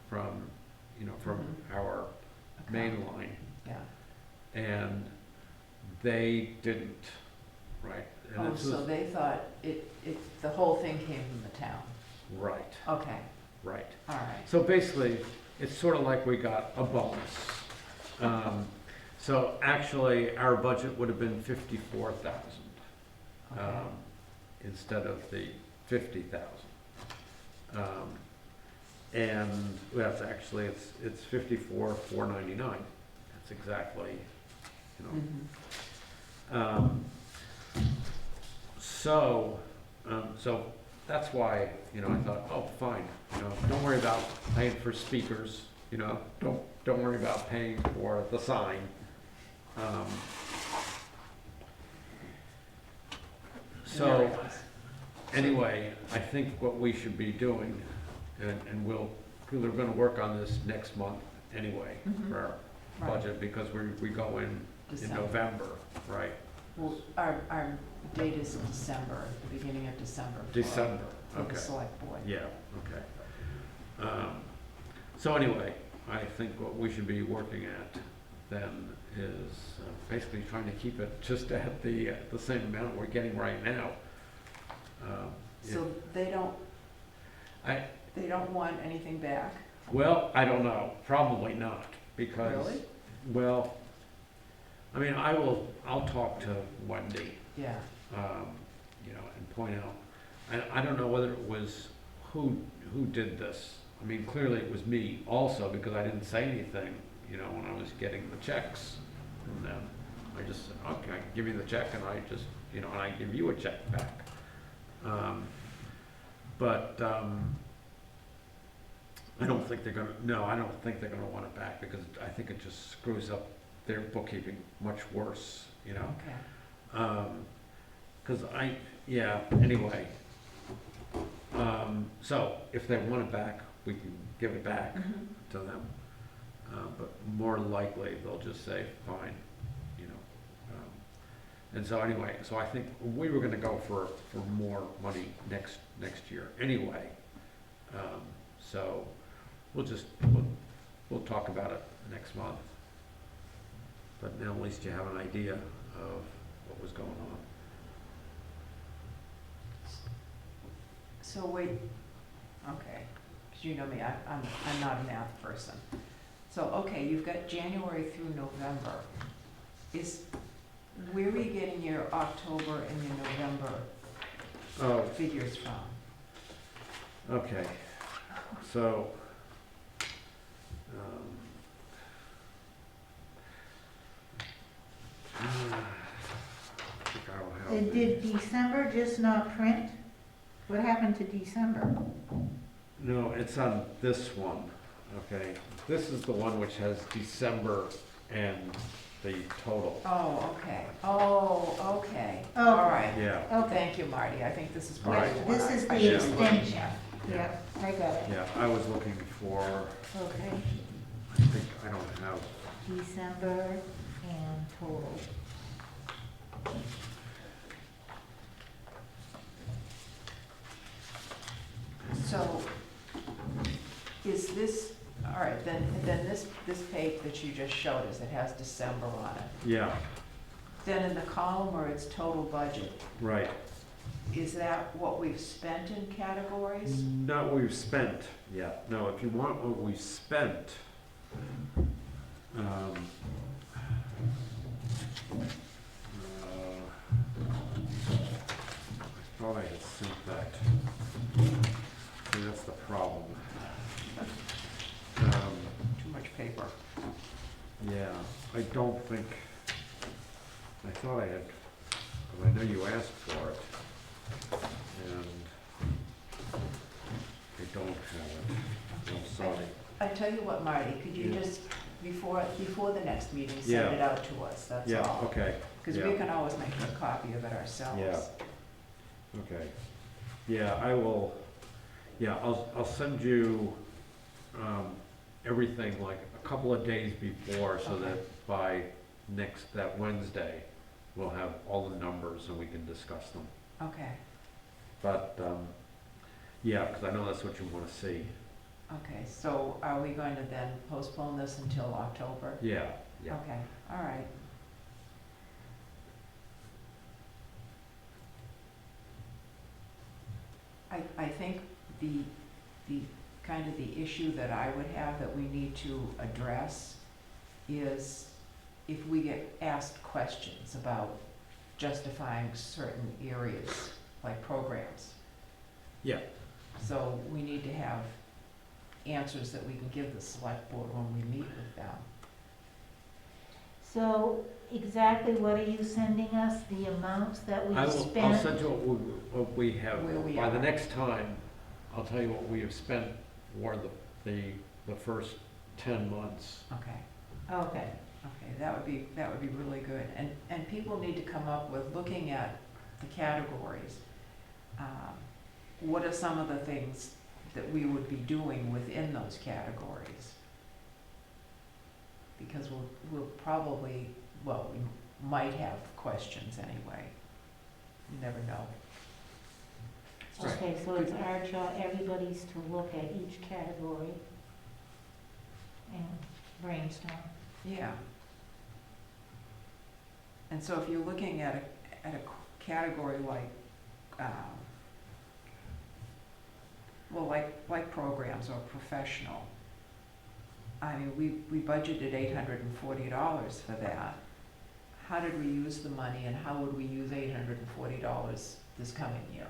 from, from our main line. Yeah. And they didn't, right? And Oh, this so was- they thought the whole thing came from the town. Right, Okay, right. all right. So basically, it's sort of like we got a bonus. So actually, our budget would have been 54,000 Okay. instead of the 50,000. And that's actually, it's 54,499. That's exactly, Mhm. So that's why, I thought, oh, fine, don't worry about paying for speakers, don't worry about paying for the sign. There it So, was. anyway, I think what we should be doing, and we're gonna work on this next month anyway, Mhm. for our Right. budget, because we go in December. November, right? Well, our date is December, the beginning of December. December, For the okay. select board. Yeah, okay. So anyway, I think what we should be working at then is basically trying to keep it just at the same amount we're getting right now. So they don't I, want anything back? well, I don't know, probably not, because. Really? Well, I mean, I'll talk to Wendy, Yeah. and point out, I don't know whether it was who did this. I mean, clearly it was me also, because I didn't say anything, when I was getting the checks from them. I just said, okay, give me the check, and I just, and I give you a check back. But I don't think they're gonna want it back, because I think it just screws up their bookkeeping much worse, Okay. Cause anyway. So if they want it back, we can give it back Mhm. to them. But more likely, they'll just say, fine, And so anyway, so I think we were gonna go for more money next year anyway. So we'll talk about it next month. But now at least you have an idea of what was going on. So wait, okay, because you know me, I'm not a math person. So, okay, you've got January through November. Where are you getting your October and your November Oh, figures from? okay, so, I think I'll have Did December just not print? What happened to December? No, it's on this one, okay? This is the one which has December and the total. Oh, okay, all Oh. right. Yeah, Okay, Thank you, Marty, I think this is All right. probably what this is I the should be looking extension. at. Yep, I got it. yeah, I was looking for, Okay, I think, I don't have, December and total. So, is this, all right, then this page that you just showed us, it has December on it. yeah, Then in the column where it's total budget, right. is that what we've spent in categories? Not what we've spent, yeah, no, if you want what we've spent, I thought I had sent that. See, that's the problem. Too much paper. Yeah, I don't think, I thought I had, but I know you asked for it, and I don't have it, I'm sorry. I tell you what, Marty, could you Yeah. just, before the next meeting, Yeah. send it out to us, that's Yeah, all. okay, Because yeah. we can always make a copy of it ourselves. Yeah. okay. Yeah, I will, yeah, I'll send you, everything like a couple of days before, so that by that Wednesday, we'll have all the numbers and we can discuss them. Okay, But, yeah, because I know that's what you want to see. okay, so are we going to then postpone this until October? Yeah, yeah. Okay, all right. I think the kind of the issue that I would have that we need to address is if we get asked questions about justifying certain areas, like programs. Yeah. So we need to have answers that we can give the select board when we meet with them. So exactly what are you sending us, the amounts that we I'll spent? send you what we have, Where we by the are. next time, I'll tell you what we have spent for the first 10 months. Okay. Okay, Okay, that would be really good. And people need to come up with, looking at the categories, what are some of the things that we would be doing within those categories? Because we'll probably, well, we might have questions anyway. You never know. Right. okay, so it's our job, everybody's to look at each category and brainstorm. Yeah. And so if you're looking at a category like, well, like programs or professional, I mean, we budgeted $840 for that. How did we use the money, and how would we use $840 this coming year?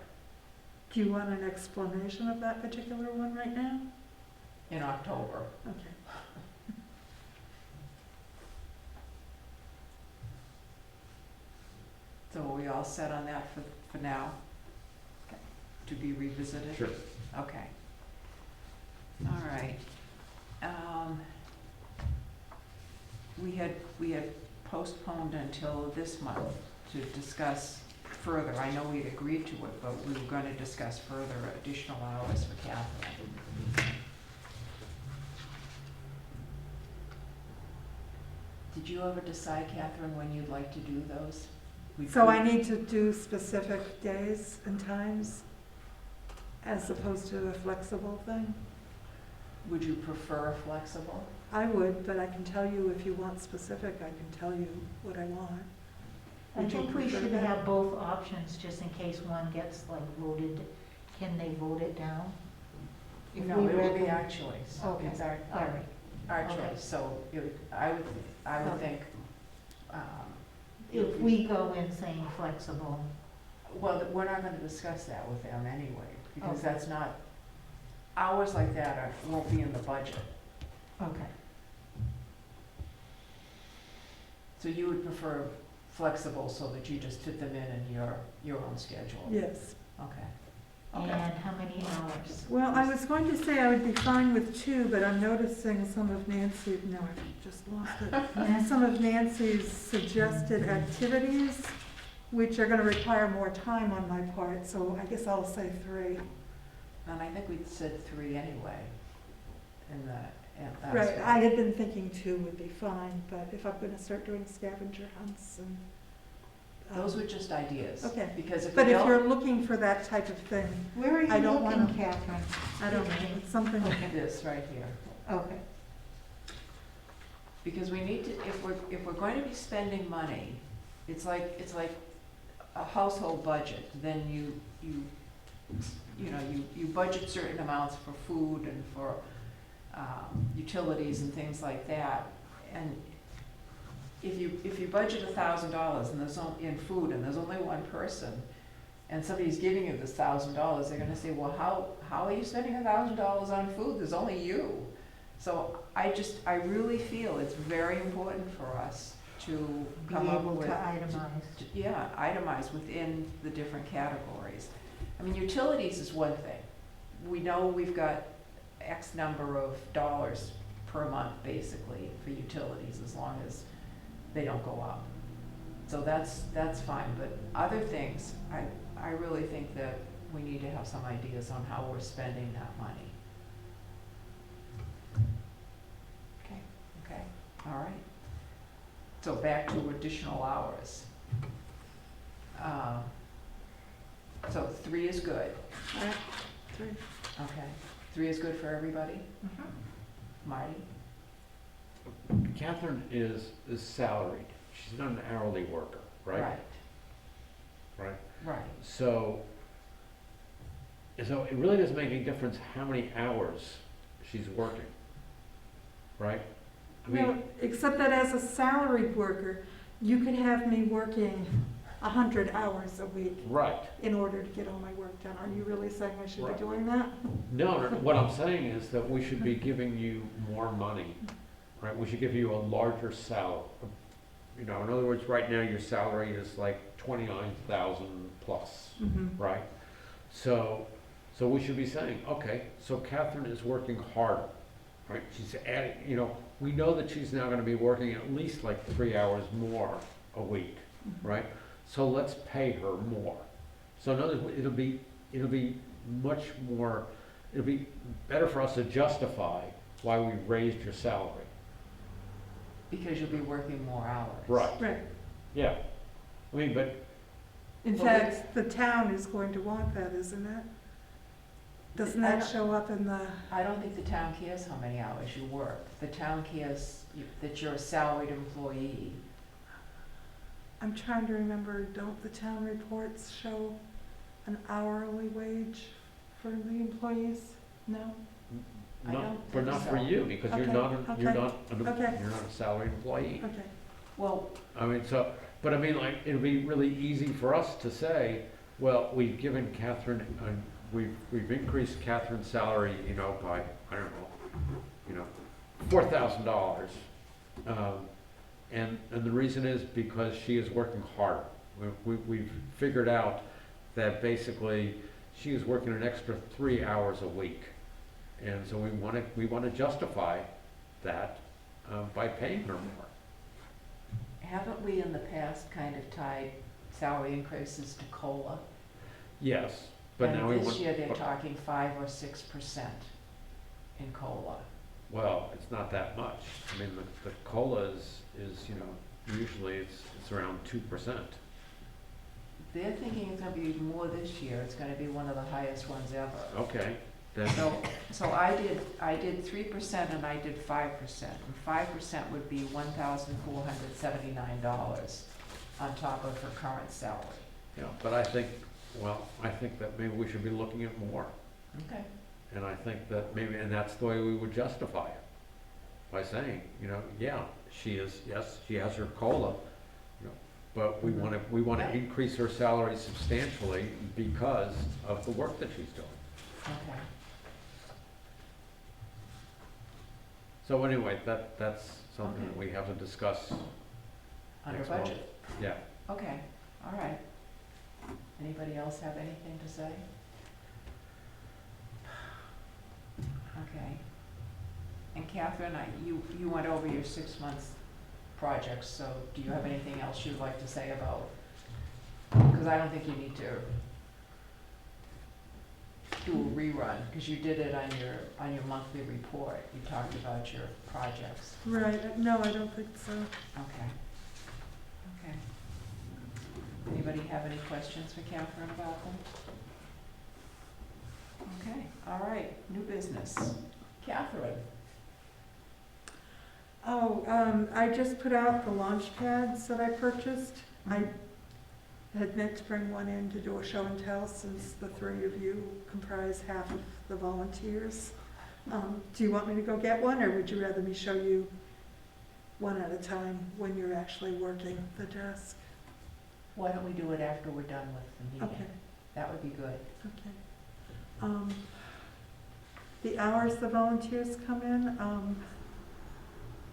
Do you want an explanation of that particular one right now? In October? Okay. So are we all set on that for now? To be revisited? Sure. Okay. All right. We had postponed until this month to discuss further. I know we'd agreed to it, but we were gonna discuss further additional hours for Catherine. Did you ever decide, Catherine, when you'd like to do those? So I need to do specific days and times as opposed to a flexible thing? Would you prefer flexible? I would, but I can tell you if you want specific, I can tell you what I want. I Would you think we prefer should that? have both options, just in case one gets like voted, can they vote it down? If No, we it would be recommend- our choice. Okay. It's our All right, okay. choice, so I would Okay. think, If we go in saying flexible, well, we're not gonna discuss that with them anyway, because Okay. that's not, hours like that won't be in the budget. okay. So you would prefer flexible so that you just fit them in your own schedule? Yes. Okay. And Okay. how many hours? Well, I was going to say I would be fine with 2, but I'm noticing some of Nancy's, no, I just lost it. Some of Nancy's suggested activities, which are gonna require more time on my part, so I guess I'll say 3. And I think we said 3 anyway, in the, Right, I had been thinking 2 would be fine, but if I'm gonna start doing scavenger hunts and. Those were just ideas. Okay. Because if we But if don't, you're looking for that type of thing, Where are I you don't looking, wanna- Catherine? I don't know, it's something. this right here. Okay, Because we need to, if we're going to be spending money, it's like a household budget, then you budget certain amounts for food and for utilities and things like that. And if you budget $1,000 and in food, and there's only one person, and somebody's giving you this $1,000, they're gonna say, well, how are you spending $1,000 on food? There's only you. So I really feel it's very important for us to be come up able with. to itemize. Yeah, itemize within the different categories. I mean, utilities is one thing. We know we've got X number of dollars per month, basically, for utilities, as long as they don't go up. So that's fine, but other things, I really think that we need to have some ideas on how we're spending that money. Okay, all right. So back to additional hours. So 3 is good, Right, 3. okay. 3 is good for everybody? Marty? Catherine is salaried. She's not an hourly worker, right? Right. Right. So it really doesn't make any difference how many hours she's working, right? I No, mean, except that as a salaried worker, you could have me working 100 hours a week right. in order to get all my work done. Are you really saying I should be Right. doing that? No, what I'm saying is that we should be giving you more money, right? We should give you a larger salary. You know, in other words, right now your salary is like 29,000 plus, right? So we should be saying, okay, so Catherine is working harder, right? She's adding, you know, we know that she's now gonna be working at least like 3 hours more a week, right? So let's pay her more. So in other words, it'll be much more, it'll be better for us to justify why we raised your salary. Because you'll be working more hours. Right. Yeah. I mean, but, In Well, fact, the town is going to want that, isn't it? Doesn't I that don't- show up in the, I don't think the town cares how many hours you work. The town cares that you're a salaried employee. I'm trying to remember, don't the town reports show an hourly wage for the employees? No? I don't but think not so. for you, because you're Okay, not, you're okay, not, okay. you're not a salaried employee. Okay. Well, I mean, so, but I mean, like, it'll be really easy for us to say, well, we've given Catherine, we've increased Catherine's salary, you know, by, I don't know, you know, $4,000. And the reason is because she is working harder. We've figured out that basically she is working an extra 3 hours a week. And so we want to justify that by paying her more. haven't we in the past kind of tied salary increases to COLA? Yes, but now we And want. this year they're but- talking 5 or 6% in COLA. Well, it's not that much. I mean, the COLA is, you know, usually it's around 2%. They're thinking it's gonna be more this year. It's gonna be one of the highest ones ever. Okay, then, So I did 3% and I did 5%. And 5% would be $1,479 on top of her current salary. yeah, but I think that maybe we should be looking at more. Okay. And I think that maybe, and that's the way we would justify it. By saying, you know, yeah, yes, she has her COLA, you know, but we want to Right. increase her salary substantially because of the work that she's doing. Okay. So anyway, that's something that Okay. we have to discuss. Under Next month. budget. Yeah. Okay, all right. Anybody else have anything to say? Okay. And Catherine, you went over your 6 months projects, so do you have anything else you'd like to say about? Because I don't think you need to do a rerun, because you did it on your monthly report. You talked about your projects. Right, no, I don't think so. Okay. Okay. Anybody have any questions for Catherine about them? Okay, all right, new business. Catherine? Oh, I just put out the launch pads that I purchased. I had meant to bring one in to do a show and tell, since the 3 of you comprise half of the volunteers. Do you want me to go get one, or would you rather me show you one at a time when you're actually working the desk? Why don't we do it after we're done with the Okay, meeting? That would be good. okay. The hours the volunteers come in,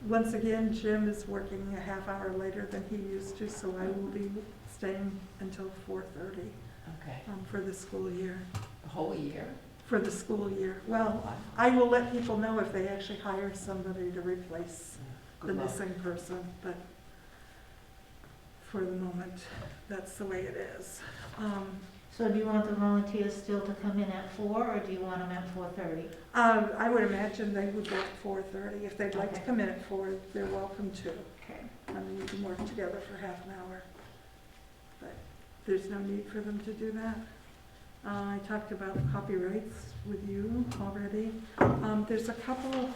once again, Jim is working a half hour later than he used to, so I will be staying until 4:30 Okay, for the school year. the whole year? For the school year. Well, I will let people know if they actually hire somebody to replace the Good luck. missing person, but for the moment, that's the way it is. So do you want the volunteers still to come in at 4, or do you want them at 4:30? I would imagine they would go at 4:30. If they'd like to Okay. come in at 4, they're welcome to. Okay. I mean, we can work together for half an hour. But there's no need for them to do that. I talked about copyrights with you already. There's a couple of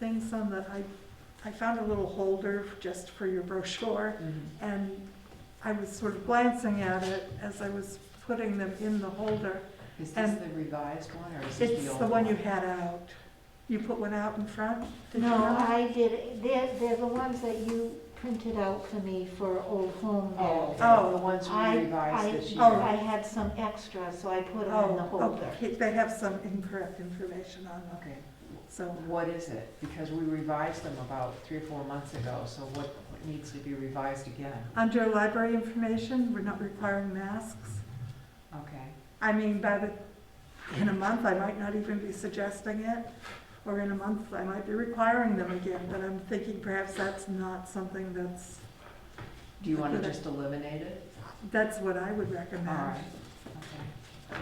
things on the, I found a little holder just for your brochure, and I was sort of glancing at it as I was putting them in the holder. Is this And the revised one, or is this the It's old the one you had out. You put one out in front? Did you No, not? I did, they're the ones that you printed out for me for Old Home Day. Oh. The ones I- we revised this year. I had some extra, so I put them in the Oh, holder. okay. They have some incorrect information on them, Okay, so. what is it? Because we revised them about 3 or 4 months ago, so what needs to be revised again? Under library information, we're not requiring masks. Okay, I mean, in a month, I might not even be suggesting it, or in a month, I might be requiring them again, but I'm thinking perhaps that's not something do you want to just eliminate it? that's what I would All recommend. right, okay.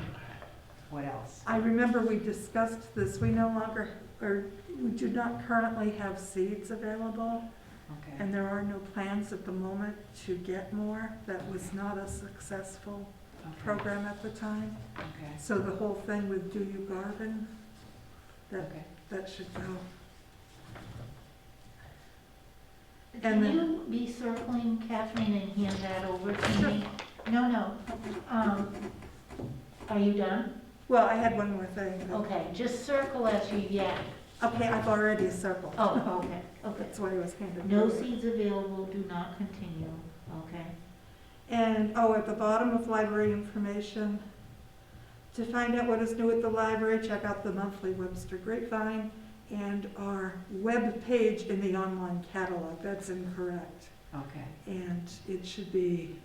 What else? I remember we discussed this, we no longer, or we do not currently have seeds available, Okay, and there are no plans at the moment to get more. That was not a successful okay, program at the time. okay, So the whole thing with Do You Garden, okay. that should go. And Can then- you be circling, Catherine, and hand that over to me? No. Are you done? Well, I had one more thing. Okay, just circle as you get. Okay, I've already circled. Oh, okay. That's why I was handed. No over. seeds available, do not continue, okay? And, at the bottom of library information, to find out what is new at the library, check out the monthly Webster Grapevine and our web page in the online catalog. That's incorrect. Okay, And it should be,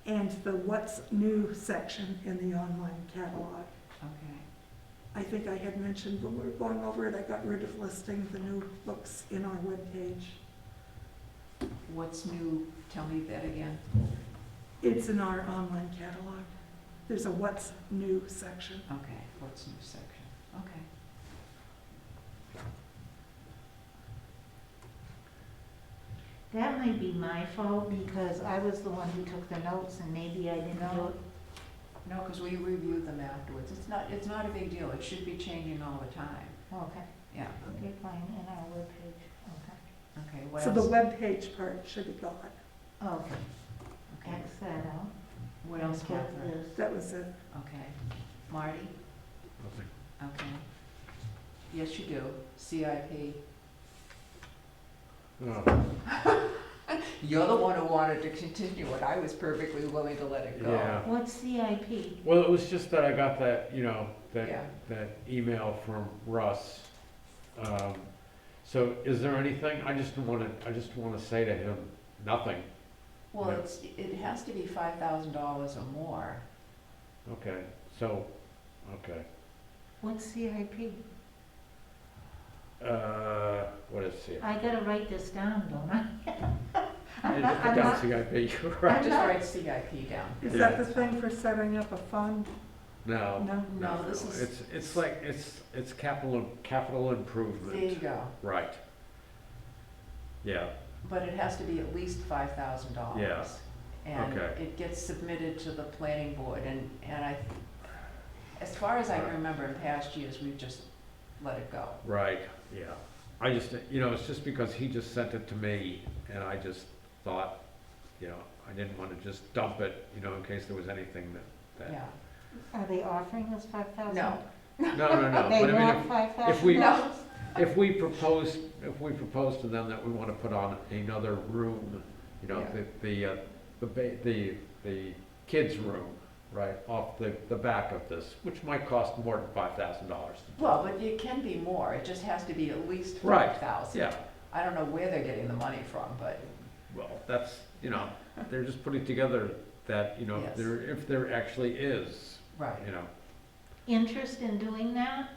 and the what's new section in the online catalog. okay. I think I had mentioned when we were going over it, I got rid of listing the new books in our webpage. What's new? Tell me that again. It's in our online catalog. There's a what's new section. Okay, what's new section? Okay. That might be my fault because I was the one who took the notes and maybe I didn't do it. No, because we review them afterwards. It's not a big deal. It should be changing all the time. Okay, Yeah, okay, fine, in our webpage, okay. okay, what So the else? webpage part should be gone. Okay, Okay, X that out. what else, and put Catherine? this. That was it. Okay. Marty? Nothing. Okay. Yes, you do. CIP. Oh, You're the one who wanted to continue it. I was perfectly willing to let it go. Yeah. What's CIP? well, it was just that I got that, Yeah. that email from Russ. So is there anything, I just wanna say to him, nothing, Well, Yeah. it has to be $5,000 or more. okay, so, okay. What's CIP? What is it? I gotta write this down, don't I? I just put I'm down not- CIP, you're Just right. write CIP down. Is Yeah. that the thing for setting up a fund? No, No? No, this is, it's like, it's capital improvement. there you go. Right. Yeah, But it has to be at least $5,000. Yeah. And Okay. it gets submitted to the planning board, and as far as I can remember in past years, we've just let it go. right, yeah. I just, it's just because he just sent it to me, and I just thought, I didn't wanna just dump it, in case there was anything that. Yeah. Are they offering us 5,000? No. No, They but I mean, want 5,000? if we- No. if we propose to them that we wanna put on another room, Yeah. the kids' room, right, off the back of this, which might cost more than $5,000. Well, but it can be more. It just has to be at least Right. 5,000. Yeah, I don't know where they're getting the money from, but well, that's, they're just putting together that, Yes. if there actually is, right. Interest in doing that?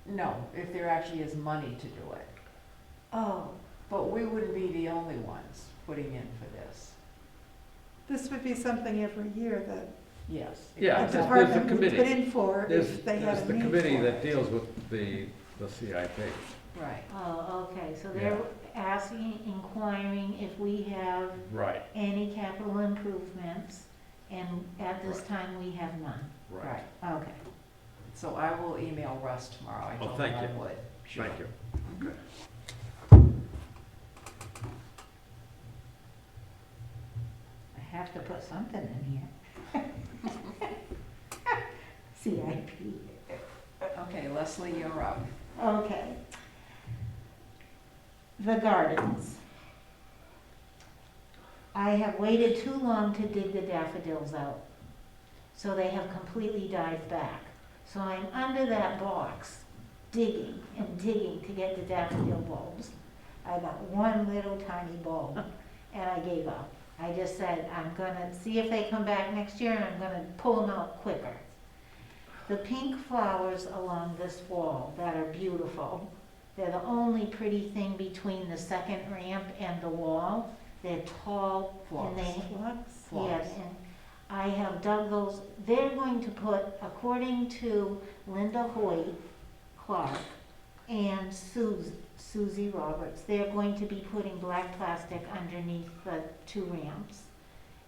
No, if there actually is money to do it. Oh, But we wouldn't be the only ones putting in for this. This would be something every year that Yes. Yeah, A there's a department would committee. put in for There's, if they had there's a the need committee for that it. deals with the CIP. Right. Oh, okay, so they're asking, inquiring if we have Right, any capital improvements, and at this Right. time, we have none. right. Okay. So I will email Russ tomorrow. I Oh, told thank him I you. would. Sure. Thank you. Okay. I have to put something in here. CIP. Okay, Leslie, you're up. Okay. The gardens. I have waited too long to dig the daffodils out, so they have completely died back. So I'm under that box, digging and digging to get the daffodil bulbs. I got one little tiny bulb, and I gave up. I just said, I'm gonna see if they come back next year, and I'm gonna pull them out quicker. The pink flowers along this wall that are beautiful, they're the only pretty thing between the second ramp and the wall. They're tall, and they, Phlox. yes, and I have dug those, they're going to put, according to Linda Hoyt Clark and Susie Roberts, they're going to be putting black plastic underneath the two ramps.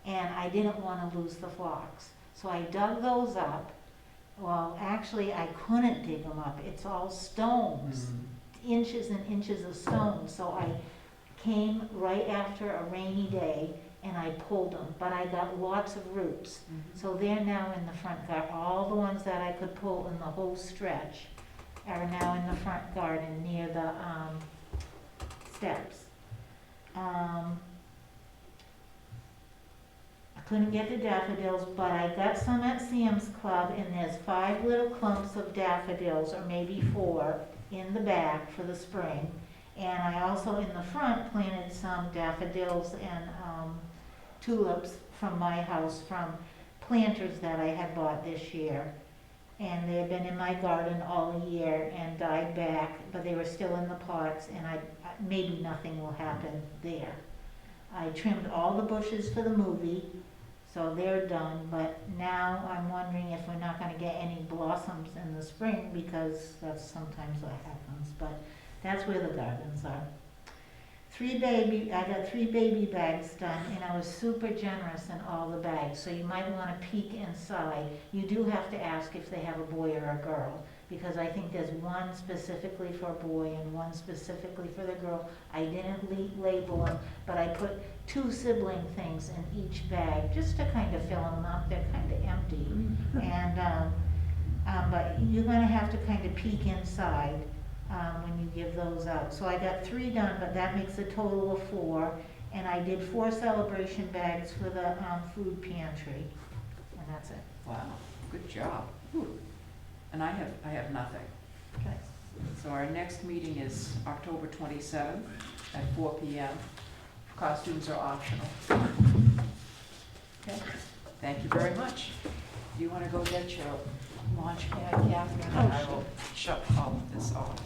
And I didn't want to lose the phlox, so I dug those up. Well, actually, I couldn't dig them up, it's all stones, inches and inches of stones, so I came right after a rainy day and I pulled them, but I got lots of roots. So they're now in the front garden. All the ones that I could pull in the whole stretch are now in the front garden near the steps. I couldn't get the daffodils, but I got some at Sam's Club, and there's 5 little clumps of daffodils, or maybe 4, in the back for the spring. And I also, in the front, planted some daffodils and tulips from my house, from planters that I had bought this year. And they had been in my garden all year and died back, but they were still in the pots, and maybe nothing will happen there. I trimmed all the bushes for the movie, so they're done, but now I'm wondering if we're not gonna get any blossoms in the spring, because that's sometimes what happens, but that's where the gardens are. I got 3 baby bags done, and I was super generous in all the bags, so you might wanna peek inside. You do have to ask if they have a boy or a girl, because I think there's one specifically for a boy and one specifically for the girl. I didn't label them, but I put 2 sibling things in each bag, just to kind of fill them up. They're kind of empty. And, but you're gonna have to kind of peek inside when you give those out. So I got 3 done, but that makes a total of 4. And I did 4 celebration bags for the food pantry, and that's it. Wow, good job. Whew. And I have nothing. Okay. So our next meeting is October 27th at 4 p.m. Costumes are optional. Okay, thank you very much. Do you want to go get your launch pad, Catherine? And I will shut all of this off.